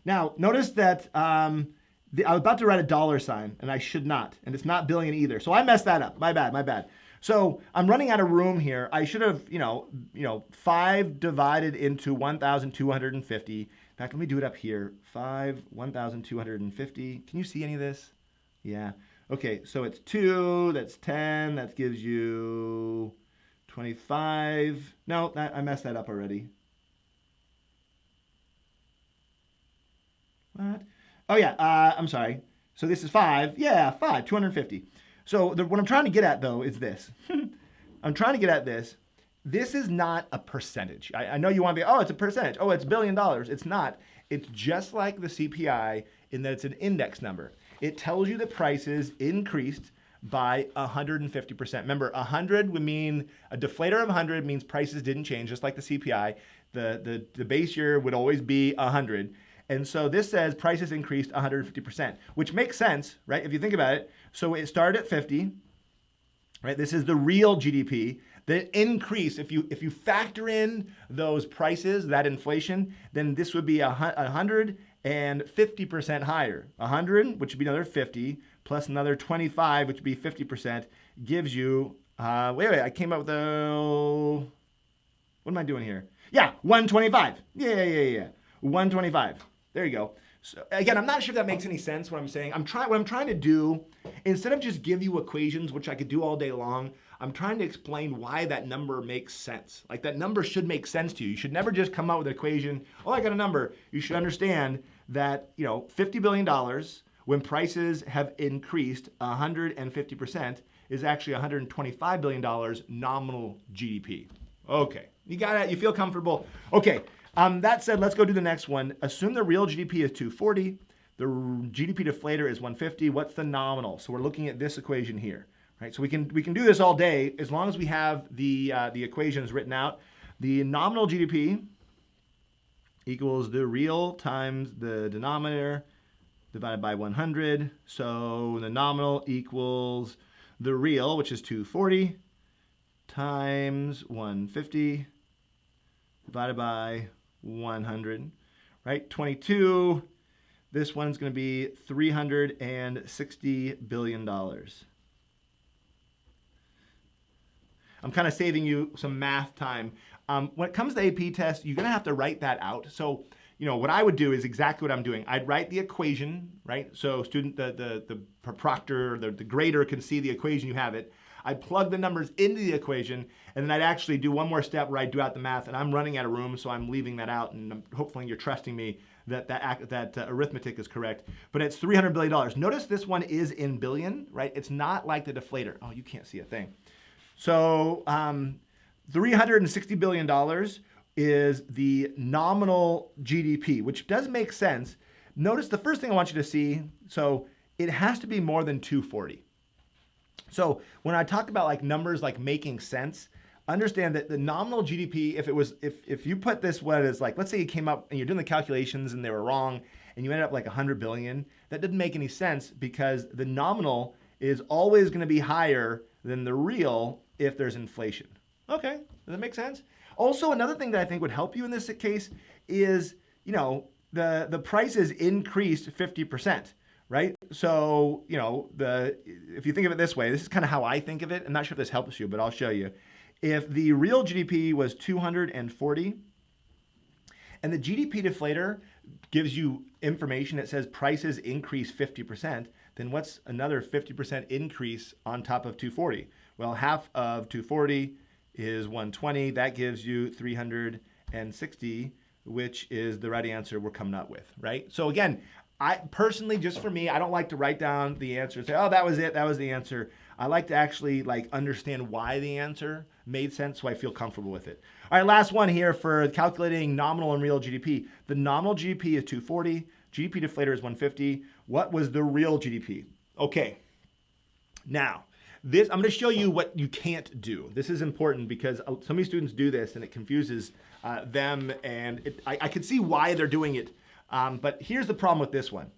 Now, notice that I was about to write a dollar sign, and I should not. And it's not billion either. So I messed that up. My bad. So I'm running out of room here. I should have, 5 divided into 1,250. In fact, let me do it up here. 1,250. Can you see any of this? Yeah. Okay, so it's 2, that's 10, that gives you 25. No, I messed that up already. What? Oh yeah, I'm sorry. So this is 5. Yeah, 5, 250. So what I'm trying to get at though is this. I'm trying to get at this. This is not a percentage. I know you want to be, oh, it's a percentage. Oh, it's $1 billion. It's not. It's just like the CPI in that it's an index number. It tells you that prices increased by 150%. Remember, 100 would mean, a deflator of 100 means prices didn't change, just like the CPI. The base year would always be 100. And so this says prices increased 150%, which makes sense, right? If you think about it. So it started at 50, right? This is the real GDP. The increase, if you factor in those prices, that inflation, then this would be 150% higher. 100, which would be another 50, plus another 25, which would be 50%, gives you Wait, I came up with a, what am I doing here? Yeah, 125. Yeah. 125. There you go. So again, I'm not sure if that makes any sense what I'm saying. What I'm trying to do, instead of just give you equations, which I could do all day long, I'm trying to explain why that number makes sense. Like that number should make sense to you. You should never just come out with an equation, oh, I got a number. You should understand that, $50 billion when prices have increased 150% is actually $125 billion nominal GDP. Okay, you got it. You feel comfortable. Okay, that said, let's go do the next one. Assume the real GDP is 240. The GDP deflator is 150. What's the nominal? So we're looking at this equation here, right? So we can do this all day as long as we have the equations written out. The nominal GDP equals the real times the denominator divided by 100. So the nominal equals the real, which is 240, times 150 divided by 100, right? 22, this one's going to be $360 billion. I'm kind of saving you some math time. When it comes to the AP test, you're going to have to write that out. So, what I would do is exactly what I'm doing. I'd write the equation, right? So the proctor, the grader can see the equation, you have it. I'd plug the numbers into the equation, and then I'd actually do one more step where I do out the math, and I'm running out of room, so I'm leaving that out, and hopefully you're trusting me that arithmetic is correct. But it's $300 billion. Notice this one is in billion, right? It's not like the deflator. Oh, you can't see a thing. So $360 billion is the nominal GDP, which does make sense. Notice the first thing I want you to see, so it has to be more than 240. So when I talk about like numbers like making sense, understand that the nominal GDP, if you put this what is like, let's say you came up and you're doing the calculations and they were wrong and you ended up like 100 billion, that didn't make any sense because the nominal is always going to be higher than the real if there's inflation. Okay, does that make sense? Also, another thing that I think would help you in this case is, the prices increased 50%. Right? So, if you think of it this way, this is kind of how I think of it. I'm not sure if this helps you, but I'll show you. If the real GDP was 240 and the GDP deflator gives you information that says prices increase 50%, then what's another 50% increase on top of 240? Well, half of 240 is 120. That gives you 360, which is the right answer we're coming up with, right? So again, I personally, just for me, I don't like to write down the answer and say, oh, that was it, that was the answer. I like to actually understand why the answer made sense so I feel comfortable with it. All right, last one here for calculating nominal and real GDP. The nominal GDP is 240, GDP deflator is 150. What was the real GDP? Okay, now, I'm going to show you what you can't do. This is important because so many students do this and it confuses them, and I can see why they're doing it. But here's the problem with this one.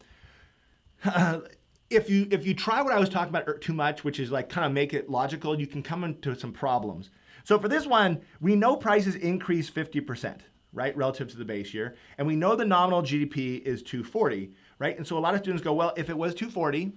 If you try what I was talking about too much, which is kind of make it logical, you can come into some problems. So for this one, we know prices increase 50%, right, relative to the base year. And we know the nominal GDP is 240, right? And so a lot of students go, well, if it was 240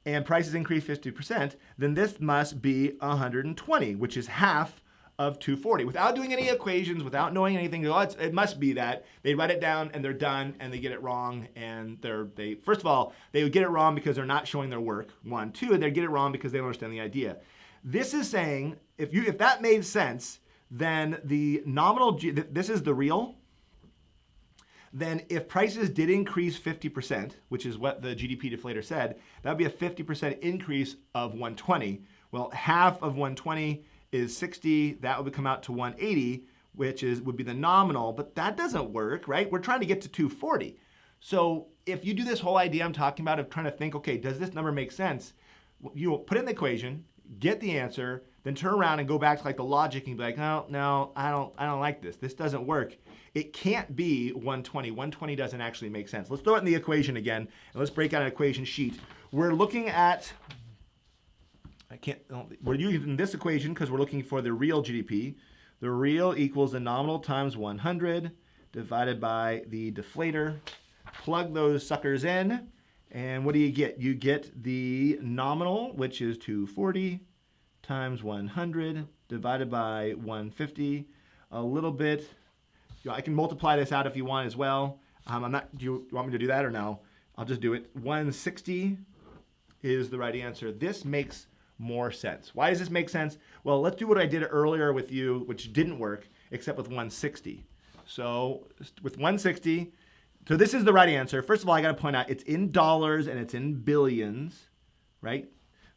and prices increase 50%, then this must be 120, which is half of 240. Without doing any equations, without knowing anything, it must be that. They write it down and they're done and they get it wrong. And they first of all, they would get it wrong because they're not showing their work. 1, 2, they get it wrong because they don't understand the idea. This is saying, if that made sense, then the nominal, this is the real, then if prices did increase 50%, which is what the GDP deflator said, that would be a 50% increase of 120. Well, half of 120 is 60, that would come out to 180, which would be the nominal, but that doesn't work, right? We're trying to get to 240. So if you do this whole idea I'm talking about of trying to think, okay, does this number make sense? You will put it in the equation, get the answer, then turn around and go back to the logic and be like, oh, no, I don't like this. This doesn't work. It can't be 120. 120 doesn't actually make sense. Let's throw it in the equation again, and let's break out an equation sheet. We're looking at we're using this equation because we're looking for the real GDP. The real equals the nominal times 100 divided by the deflator. Plug those suckers in, And what do you get? You get the nominal, which is 240 times 100 divided by 150. A little bit. I can multiply this out if you want as well. Do you want me to do that or no? I'll just do it. 160 is the right answer. This makes more sense. Why does this make sense? Well, let's do what I did earlier with you, which didn't work, except with 160. So with 160, so this is the right answer. First of all, I got to point out it's in dollars and it's in billions, right?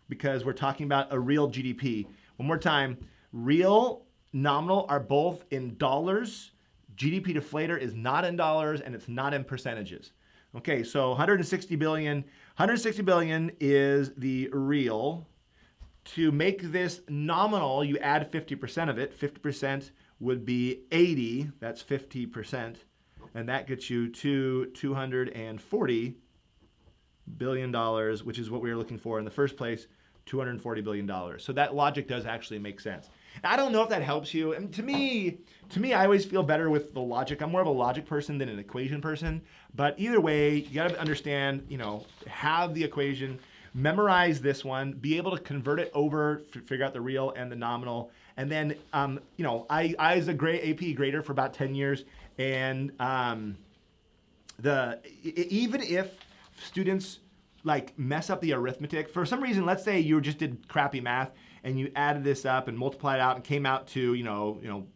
Because we're talking about a real GDP. One more time, real, nominal are both in dollars. GDP deflator is not in dollars and it's not in percentages. Okay, so 160 billion. 160 billion is the real. To make this nominal, you add 50% of it. 50% would be 80. That's 50%. And that gets you to $240 billion, which is what we were looking for in the first place, $240 billion. So that logic does actually make sense. I don't know if that helps you. And to me, I always feel better with the logic. I'm more of a logic person than an equation person. But either way, you got to understand, have the equation, memorize this one, be able to convert it over, figure out the real and the nominal. And then, I was a AP grader for about 10 years. And even if students like mess up the arithmetic, for some reason, let's say you just did crappy math and you added this up and multiplied it out and came out to,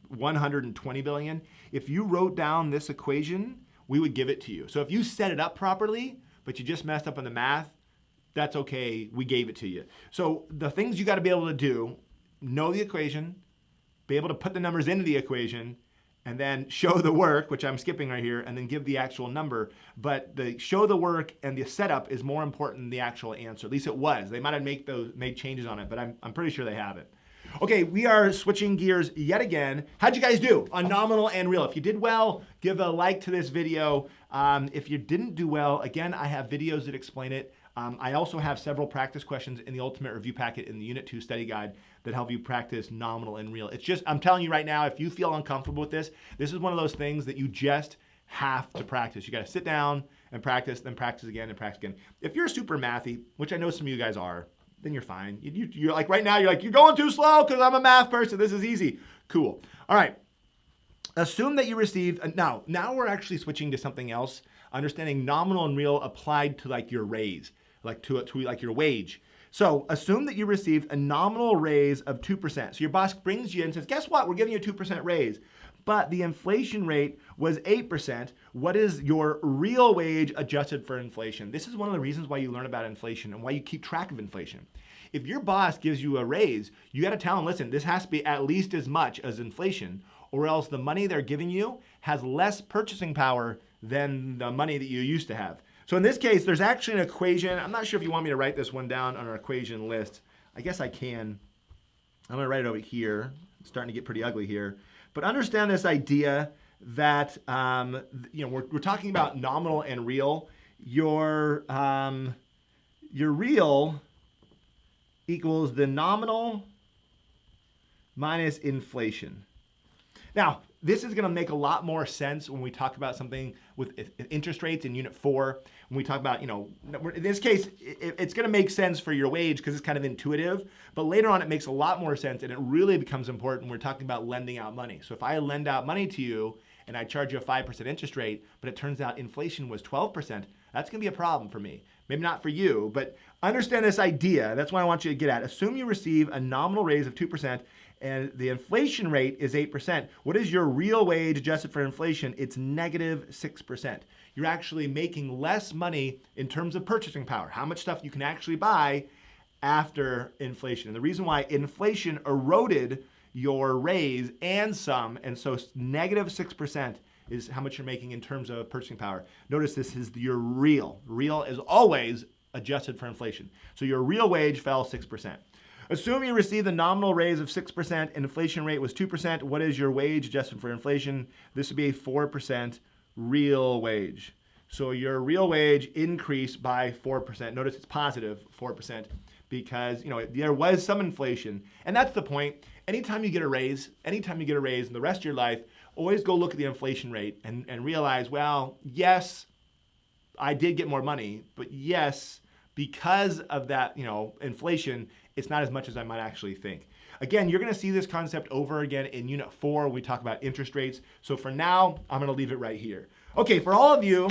120 billion. If you wrote down this equation, we would give it to you. So if you set it up properly, but you just messed up on the math, that's okay. We gave it to you. So the things you got to be able to do, know the equation, be able to put the numbers into the equation, and then show the work, which I'm skipping right here, and then give the actual number. But the show the work and the setup is more important than the actual answer. At least it was. They might have made changes on it, but I'm pretty sure they haven't. Okay, we are switching gears yet again. How'd you guys do on nominal and real? If you did well, give a like to this video. If you didn't do well, again, I have videos that explain it. I also have several practice questions in the Ultimate Review Packet in the Unit 2 study guide that help you practice nominal and real. It's just, I'm telling you right now, if you feel uncomfortable with this is one of those things that you just have to practice. You got to sit down and practice, then practice again and practice again. If you're super mathy, which I know some of you guys are, then you're fine. You're like right now, you're going too slow because I'm a math person. This is easy. Cool. All right. Assume that you received, now we're actually switching to something else, understanding nominal and real applied to like your raise, like to like your wage. So assume that you received a nominal raise of 2%. So your boss brings you in and says, guess what? We're giving you a 2% raise. But the inflation rate was 8%. What is your real wage adjusted for inflation? This is one of the reasons why you learn about inflation and why you keep track of inflation. If your boss gives you a raise, you got to tell him, listen, this has to be at least as much as inflation, or else the money they're giving you has less purchasing power than the money that you used to have. So in this case, there's actually an equation. I'm not sure if you want me to write this one down on our equation list. I guess I can. I'm going to write it over here. It's starting to get pretty ugly here. But understand this idea that we're talking about nominal and real. Your real equals the nominal minus inflation. Now, this is going to make a lot more sense when we talk about something with interest rates in Unit 4. When we talk about, in this case, it's going to make sense for your wage because it's kind of intuitive. But later on, it makes a lot more sense, and it really becomes important when we're talking about lending out money. So if I lend out money to you and I charge you a 5% interest rate, but it turns out inflation was 12%, that's going to be a problem for me. Maybe not for you, but understand this idea. That's what I want you to get at. Assume you receive a nominal raise of 2%, and the inflation rate is 8%. What is your real wage adjusted for inflation? It's negative 6%. You're actually making less money in terms of purchasing power, how much stuff you can actually buy after inflation. And the reason why inflation eroded your raise and some, and so negative 6% is how much you're making in terms of purchasing power. Notice this is your real. Real is always adjusted for inflation. So your real wage fell 6%. Assume you received a nominal raise of 6% and inflation rate was 2%. What is your wage adjusted for inflation? This would be a 4% real wage. So your real wage increased by 4%. Notice it's positive 4% because there was some inflation. And that's the point. Anytime you get a raise in the rest of your life, always go look at the inflation rate and realize, well, yes, I did get more money, but yes, because of that, inflation, it's not as much as I might actually think. Again, you're going to see this concept over again in Unit 4. We talk about interest rates. So for now, I'm going to leave it right here. Okay, for all of you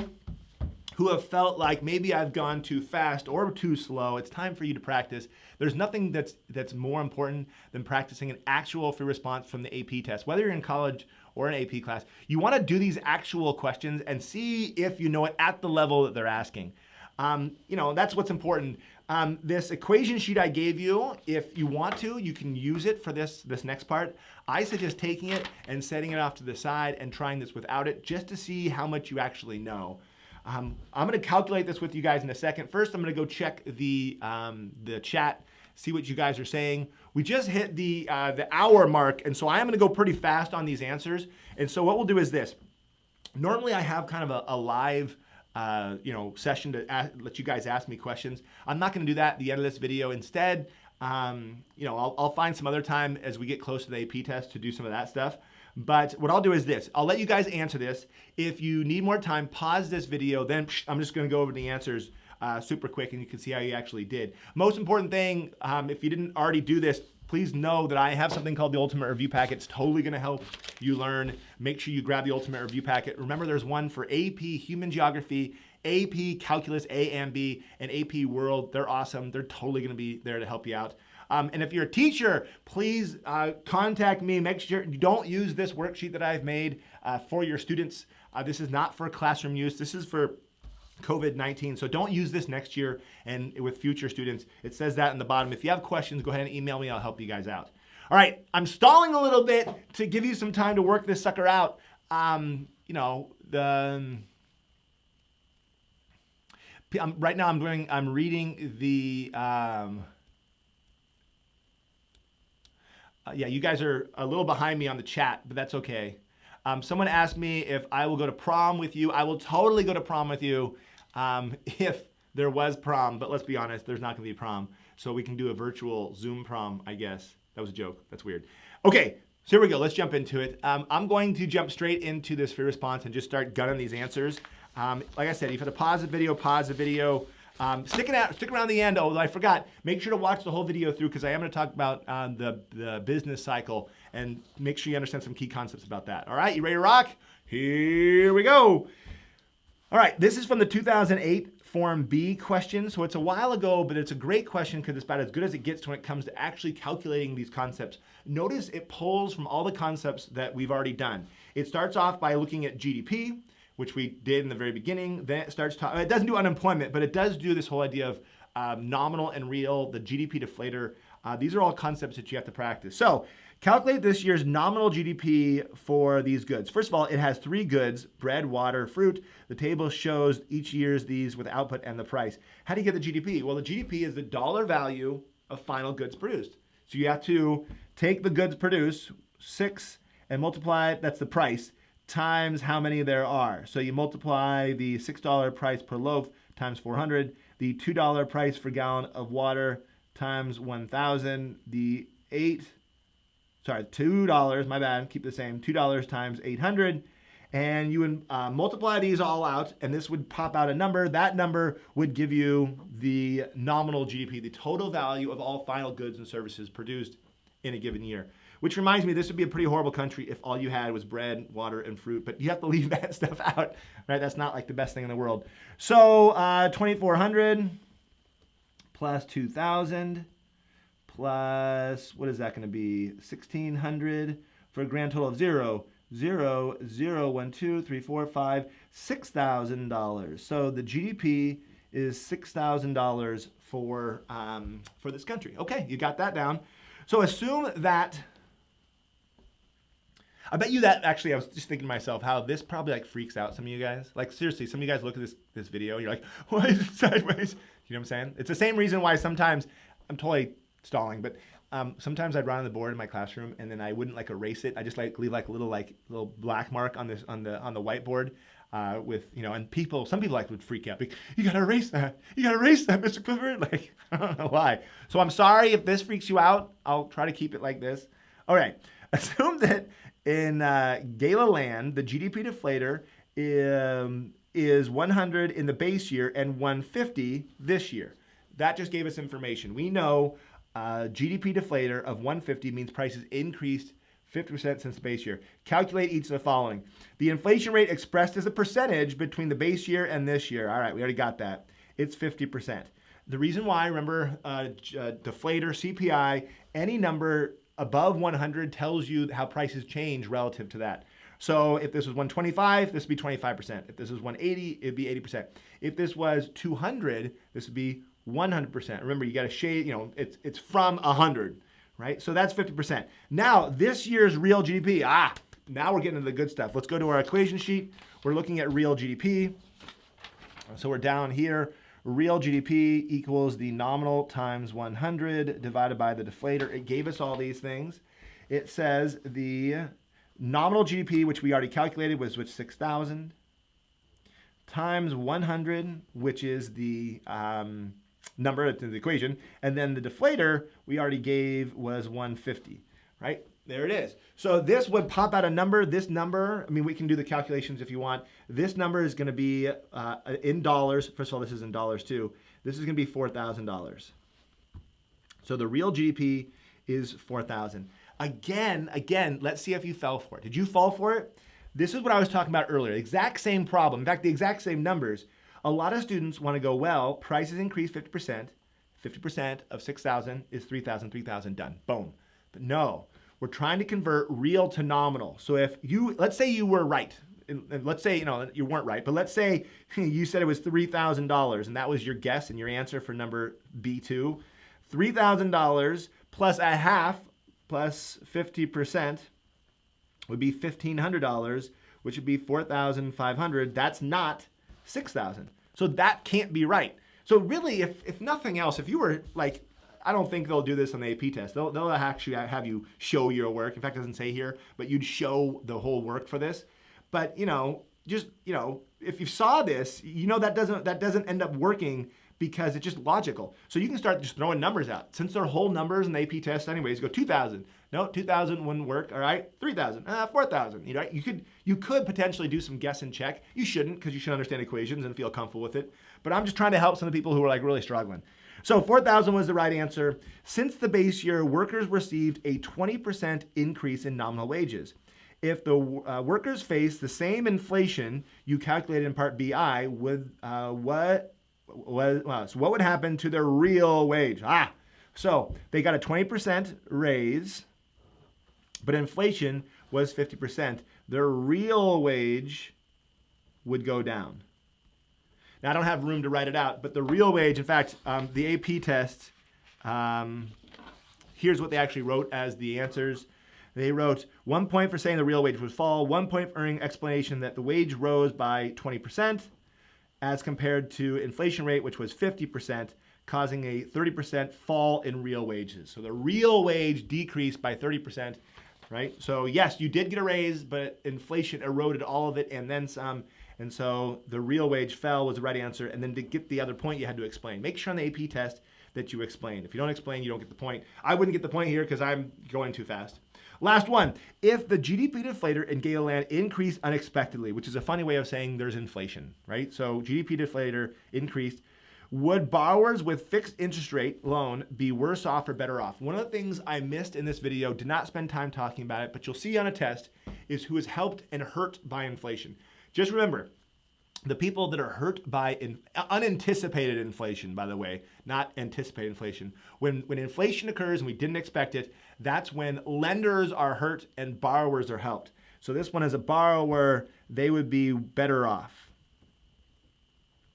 who have felt like maybe I've gone too fast or too slow, it's time for you to practice. There's nothing that's more important than practicing an actual free response from the AP test. Whether you're in college or an AP class, you want to do these actual questions and see if you know it at the level that they're asking. That's what's important. This equation sheet I gave you, if you want to, you can use it for this next part. I suggest taking it and setting it off to the side and trying this without it just to see how much you actually know. I'm going to calculate this with you guys in a second. First, I'm going to go check the chat, see what you guys are saying. We just hit the hour mark, and so I am going to go pretty fast on these answers. And so what we'll do is this. Normally, I have kind of a live session to let you guys ask me questions. I'm not going to do that at the end of this video. Instead, I'll find some other time as we get close to the AP test to do some of that stuff. But what I'll do is this. I'll let you guys answer this. If you need more time, pause this video. Then I'm just going to go over the answers super quick, and you can see how you actually did. Most important thing, if you didn't already do this, please know that I have something called the Ultimate Review Packet. It's totally going to help you learn. Make sure you grab the Ultimate Review Packet. Remember, there's one for AP Human Geography, AP Calculus A and B, and AP World. They're awesome. They're totally going to be there to help you out. And if you're a teacher, please contact me. Make sure you don't use this worksheet that I've made for your students. This is not for classroom use. This is for COVID-19. So don't use this next year and with future students. It says that in the bottom. If you have questions, go ahead and email me. I'll help you guys out. All right. I'm stalling a little bit to give you some time to work this sucker out. Right now I'm reading the, you guys are a little behind me on the chat, but that's okay. Someone asked me if I will go to prom with you. I will totally go to prom with you if there was prom, but let's be honest, there's not gonna be prom. So we can do a virtual Zoom prom, I guess. That was a joke, that's weird. Okay, so here we go, let's jump into it. I'm going to jump straight into this free response and just start gunning these answers. Like I said, if you have to pause the video. Stick around the end. Oh, I forgot. Make sure to watch the whole video through because I am going to talk about the business cycle and make sure you understand some key concepts about that. All right, you ready to rock? Here we go. All right, this is from the 2008 Form B question. So it's a while ago, but it's a great question because it's about as good as it gets when it comes to actually calculating these concepts. Notice it pulls from all the concepts that we've already done. It starts off by looking at GDP, which we did in the very beginning. Then it starts talking, it doesn't do unemployment, but it does do this whole idea of nominal and real, the GDP deflator. These are all concepts that you have to practice. So calculate this year's nominal GDP for these goods. First of all, it has 3 goods, bread, water, fruit. The table shows each year's these with output and the price. How do you get the GDP? Well, the GDP is the dollar value of final goods produced. So you have to take the goods produced, 6, and multiply it, that's the price, times how many there are. So you multiply the $6 price per loaf times 400, the $2 price per gallon of water times 1,000, the $2, my bad, keep the same, $2 times 800, and you would multiply these all out, and this would pop out a number. That number would give you the nominal GDP, the total value of all final goods and services produced in a given year. Which reminds me, this would be a pretty horrible country if all you had was bread, water, and fruit, but you have to leave that stuff out, right? That's not like the best thing in the world. So 2,400 plus 2,000 plus, what is that going to be? 1,600 for a grand total of 0, 0, 0, 1, 2, 3, 4, 5, $6,000. So the GDP is $6,000 for this country. Okay, you got that down. So assume that, I bet you that actually, I was just thinking to myself how this probably like freaks out some of you guys. Like seriously, some of you guys look at this video, you're like, why is it sideways? You know what I'm saying? It's the same reason why sometimes, I'm totally stalling, but sometimes I'd run on the board in my classroom and then I wouldn't like erase it. I just like leave like a little black mark on on the whiteboard with, and some people like would freak out. Like, you gotta erase that. You gotta erase that, Mr. Clifford. Like, I don't know why. So I'm sorry if this freaks you out. I'll try to keep it like this. All right. Assume that in Gala land, the GDP deflator is 100 in the base year and 150 this year. That just gave us information. We know GDP deflator of 150 means prices increased 50% since the base year. Calculate each of the following. The inflation rate expressed as a percentage between the base year and this year. All right, we already got that. It's 50%. The reason why, remember, deflator, CPI, any number above 100 tells you how prices change relative to that. So if this was 125, this would be 25%. If this was 180, it'd be 80%. If this was 200, this would be 100%. Remember, you got to shade, it's from 100, right? So that's 50%. Now, this year's real GDP, now we're getting into the good stuff. Let's go to our equation sheet. We're looking at real GDP. So we're down here. Real GDP equals the nominal times 100 divided by the deflator. It gave us all these things. It says the nominal GDP, which we already calculated, was 6,000, times 100, which is the number that's in the equation. And then the deflator we already gave was 150, right? There it is. So this would pop out a number. This number, I mean, we can do the calculations if you want. This number is going to be in dollars. First of all, this is in dollars too. This is going to be $4,000. So the real GDP is 4,000. Again, let's see if you fell for it. Did you fall for it? This is what I was talking about earlier. Exact same problem. In fact, the exact same numbers. A lot of students want to go, well, prices increase 50%. 50% of 6,000 is 3,000, 3,000 done. Boom. But no. We're trying to convert real to nominal. So if let's say you were right, and let's say, you weren't right, but let's say you said it was $3,000 and that was your guess and your answer for number B2. $3,000 plus a half plus 50% would be $1,500, which would be 4,500. That's not 6,000. So that can't be right. So really, if nothing else, if you were like, I don't think they'll do this on the AP test. They'll actually have you show your work. In fact, it doesn't say here, but you'd show the whole work for this. But if you saw this, that doesn't end up working because it's just logical. So you can start just throwing numbers out. Since they're whole numbers in the AP test anyways, go 2,000. No, 2,000 wouldn't work. All right, 3,000, 4,000. You could potentially do some guess and check. You shouldn't, because you should understand equations and feel comfortable with it. But I'm just trying to help some of the people who are like really struggling. So 4,000 was the right answer. Since the base year, workers received a 20% increase in nominal wages. If the workers face the same inflation you calculated in part BI, what would happen to their real wage? So they got a 20% raise, but inflation was 50%. Their real wage would go down. Now, I don't have room to write it out, but the real wage, in fact, the AP test, here's what they actually wrote as the answers. They wrote 1 point for saying the real wage would fall, 1 point for earning explanation that the wage rose by 20% as compared to inflation rate, which was 50%, causing a 30% fall in real wages. So the real wage decreased by 30%, right? So yes, you did get a raise, but inflation eroded all of it and then some. And so the real wage fell was the right answer. And then to get the other point, you had to explain. Make sure on the AP test that you explain. If you don't explain, you don't get the point. I wouldn't get the point here because I'm going too fast. Last one. If the GDP deflator in Galaland increased unexpectedly, which is a funny way of saying there's inflation, right? So GDP deflator increased. Would borrowers with fixed interest rate loan be worse off or better off? One of the things I missed in this video, did not spend time talking about it, but you'll see on a test, is who is helped and hurt by inflation. Just remember, the people that are hurt by unanticipated inflation, by the way, not anticipated inflation. When inflation occurs and we didn't expect it, that's when lenders are hurt and borrowers are helped. So this one, as a borrower, they would be better off.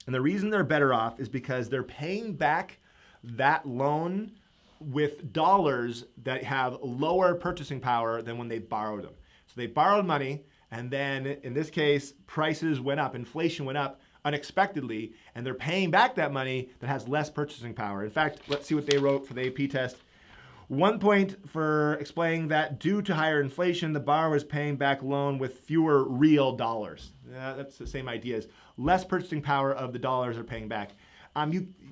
And the reason they're better off is because they're paying back that loan with dollars that have lower purchasing power than when they borrowed them. So they borrowed money, and then in this case, prices went up, inflation went up unexpectedly, and they're paying back that money that has less purchasing power. In fact, let's see what they wrote for the AP test. 1 point for explaining that due to higher inflation, the borrower is paying back loan with fewer real dollars. That's the same idea as less purchasing power of the dollars they're paying back.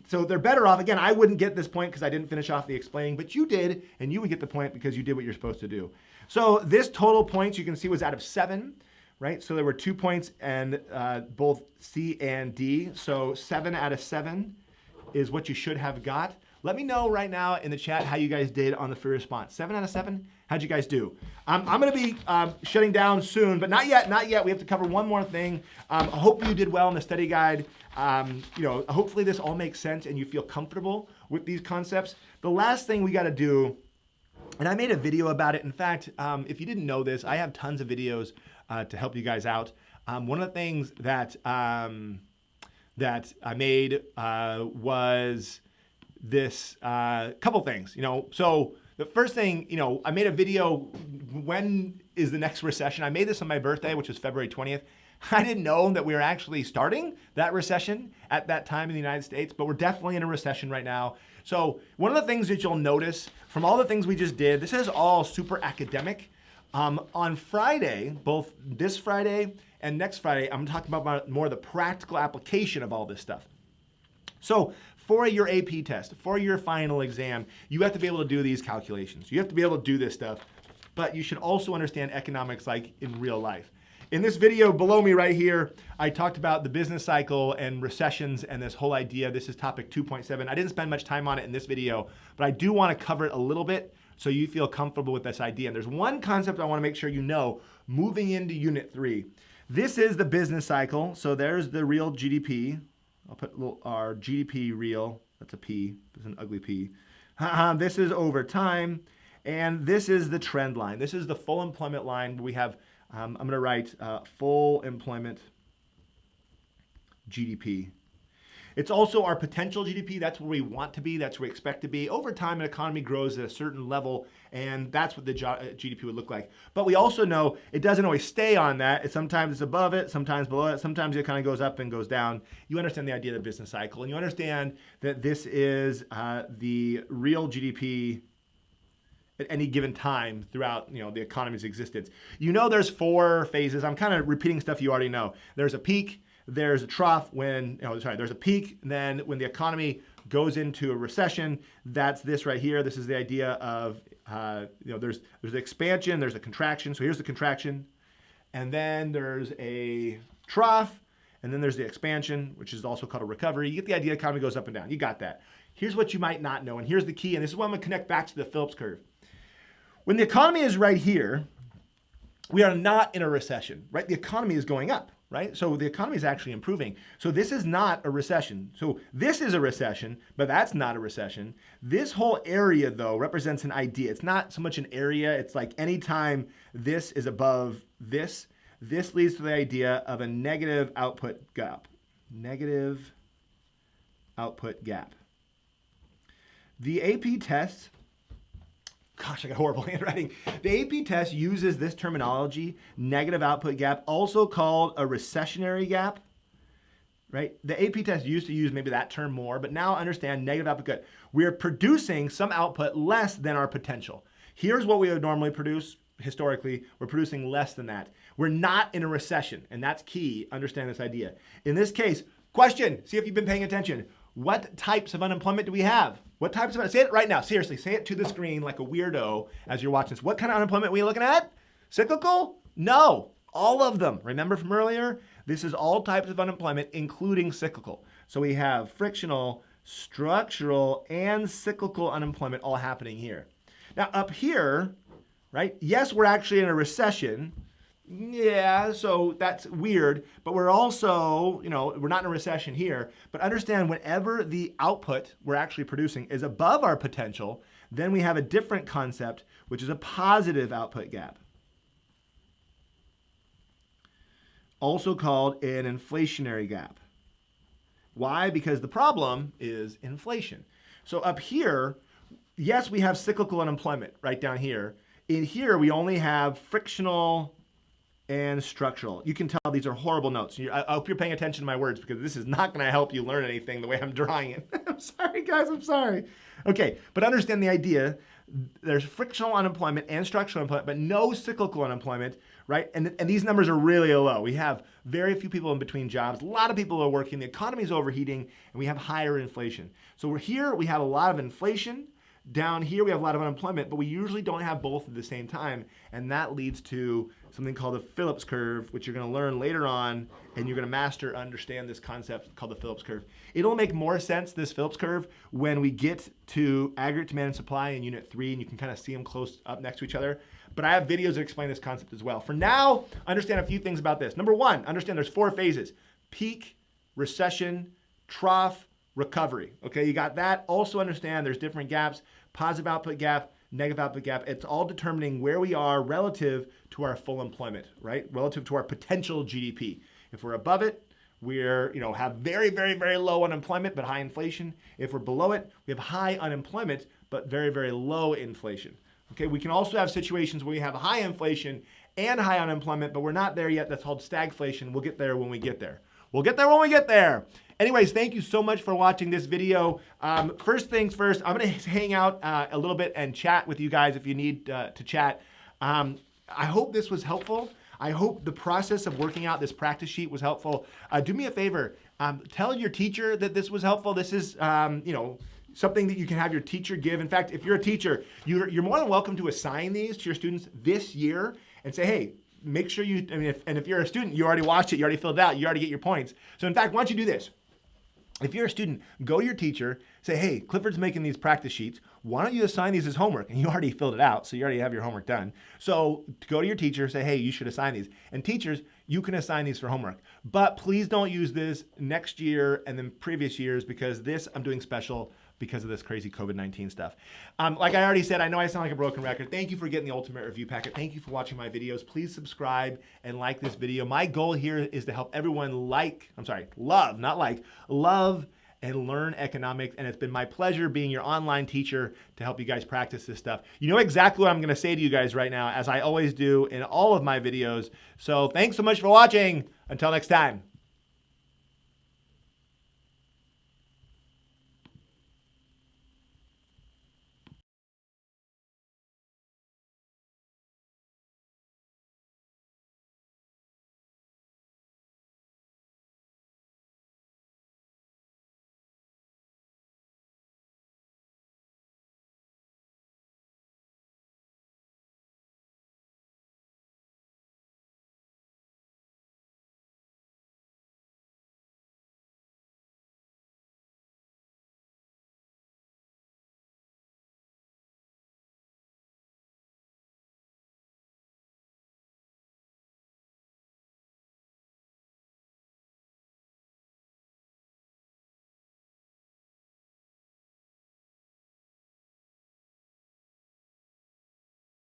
So they're better off. Again, I wouldn't get this point because I didn't finish off the explaining, but you did, and you would get the point because you did what you're supposed to do. So this total points you can see was out of 7 right? So there were 2 points and both C and D. So 7 out of 7 is what you should have got. Let me know right now in the chat how you guys did on the free response. 7 out of 7? How'd you guys do? I'm going to be shutting down soon, but not yet, not yet. We have to cover one more thing. I hope you did well in the study guide. Hopefully this all makes sense and you feel comfortable with these concepts. The last thing we got to do, and I made a video about it. In fact, if you didn't know this, I have tons of videos to help you guys out. One of the things that I made was this couple things, So the first thing, I made a video, when is the next recession? I made this on my birthday, which was February 20th. I didn't know that we were actually starting that recession at that time in the United States, but we're definitely in a recession right now. So one of the things that you'll notice from all the things we just did, this is all super academic. On Friday, both this Friday and next Friday, I'm talking about more the practical application of all this stuff. So for your AP test, for your final exam, you have to be able to do these calculations. You have to be able to do this stuff, but you should also understand economics like in real life. In this video below me right here, I talked about the business cycle and recessions and this whole idea. This is topic 2.7. I didn't spend much time on it in this video, but I do want to cover it a little bit so you feel comfortable with this idea. And there's one concept I want to make sure you know moving into Unit 3. This is the business cycle. So there's the real GDP. I'll put our GDP real. That's a P. That's an ugly P. This is over time. And this is the trend line. This is the full employment line where we have, I'm going to write full employment GDP. It's also our potential GDP. That's where we want to be. That's where we expect to be. Over time, an economy grows at a certain level, and that's what the GDP would look like. But we also know it doesn't always stay on that. Sometimes it's above it, sometimes below it. Sometimes it kind of goes up and goes down. You understand the idea of the business cycle, and you understand that this is the real GDP at any given time throughout the economy's existence. There's 4 phases. I'm kind of repeating stuff you already know. There's a peak. There's a trough there's a peak, and then when the economy goes into a recession, that's this right here. This is the idea of, there's the expansion, there's a contraction. So here's the contraction, and then there's a trough, and then there's the expansion, which is also called a recovery. You get the idea, the economy goes up and down. You got that. Here's what you might not know, and here's the key, and this is what I'm gonna connect back to the Phillips curve. When the economy is right here, we are not in a recession, right? The economy is going up. Right? So the economy is actually improving. So this is not a recession. So this is a recession, but that's not a recession. This whole area, though, represents an idea. It's not so much an area. It's like anytime this is above this leads to the idea of a negative output gap. Negative output gap. The AP test, gosh, I got horrible handwriting. The AP test uses this terminology, negative output gap, also called a recessionary gap, right? The AP test used to use maybe that term more, but now understand negative output gap. We're producing some output less than our potential. Here's what we would normally produce historically. We're producing less than that. We're not in a recession, and that's key. Understand this idea. In this case, question, see if you've been paying attention. What types of unemployment do we have? What types of, say it right now, seriously, say it to the screen like a weirdo as you're watching this. What kind of unemployment are we looking at? Cyclical? No, all of them. Remember from earlier? This is all types of unemployment, including cyclical. So we have frictional, structural, and cyclical unemployment all happening here. Now up here, right, yes, we're actually in a recession. Yeah, so that's weird, but we're also, we're not in a recession here, but understand whenever the output we're actually producing is above our potential, then we have a different concept, which is a positive output gap. Also called an inflationary gap. Why? Because the problem is inflation. So up here, yes, we have cyclical unemployment right down here. In here, we only have frictional and structural. You can tell these are horrible notes. I hope you're paying attention to my words because this is not going to help you learn anything the way I'm drawing it. I'm sorry, guys, I'm sorry. Okay, but understand the idea. There's frictional unemployment and structural unemployment, but no cyclical unemployment, right? And these numbers are really low. We have very few people in between jobs. A lot of people are working. The economy is overheating, and we have higher inflation. So we're here, we have a lot of inflation, down here we have a lot of unemployment, but we usually don't have both at the same time, and that leads to something called the Phillips curve, which you're going to learn later on, and you're going to understand this concept called the Phillips curve. It'll make more sense, this Phillips curve, when we get to aggregate demand and supply in Unit 3, and you can kind of see them close up next to each other. But I have videos that explain this concept as well. For now, understand a few things about this. Number one, understand there's 4 phases: peak, recession, trough, recovery. Okay, you got that. Also understand there's different gaps: positive output gap, negative output gap. It's all determining where we are relative to our full employment, right? Relative to our potential GDP. If we're above it, we're, have very, very, very low unemployment, but high inflation. If we're below it, we have high unemployment, but very, very low inflation. Okay, we can also have situations where we have high inflation and high unemployment, but we're not there yet. That's called stagflation. We'll get there when we get there. We'll get there when we get there. Anyways, thank you so much for watching this video. First things first, I'm going to hang out a little bit and chat with you guys if you need to chat. I hope this was helpful. I hope the process of working out this practice sheet was helpful. Do me a favor. Tell your teacher that this was helpful. This is, something that you can have your teacher give. In fact, if you're a teacher, you're more than welcome to assign these to your students this year and say, hey, make sure you, if you're a student, you already watched it, you already filled it out, you already get your points. So in fact, why don't you do this? If you're a student, go to your teacher, say, hey, Clifford's making these practice sheets. Why don't you assign these as homework? And you already filled it out, so you already have your homework done. So go to your teacher, say, hey, you should assign these. And teachers, you can assign these for homework. But please don't use this next year and then previous years, because this I'm doing special because of this crazy COVID-19 stuff. Like I already said, I know I sound like a broken record. Thank you for getting the Ultimate Review Packet. Thank you for watching my videos. Please subscribe and like this video. My goal here is to help everyone love and learn economics. And it's been my pleasure being your online teacher to help you guys practice this stuff. You know exactly what I'm gonna say to you guys right now, as I always do in all of my videos. So thanks so much for watching. Until next time.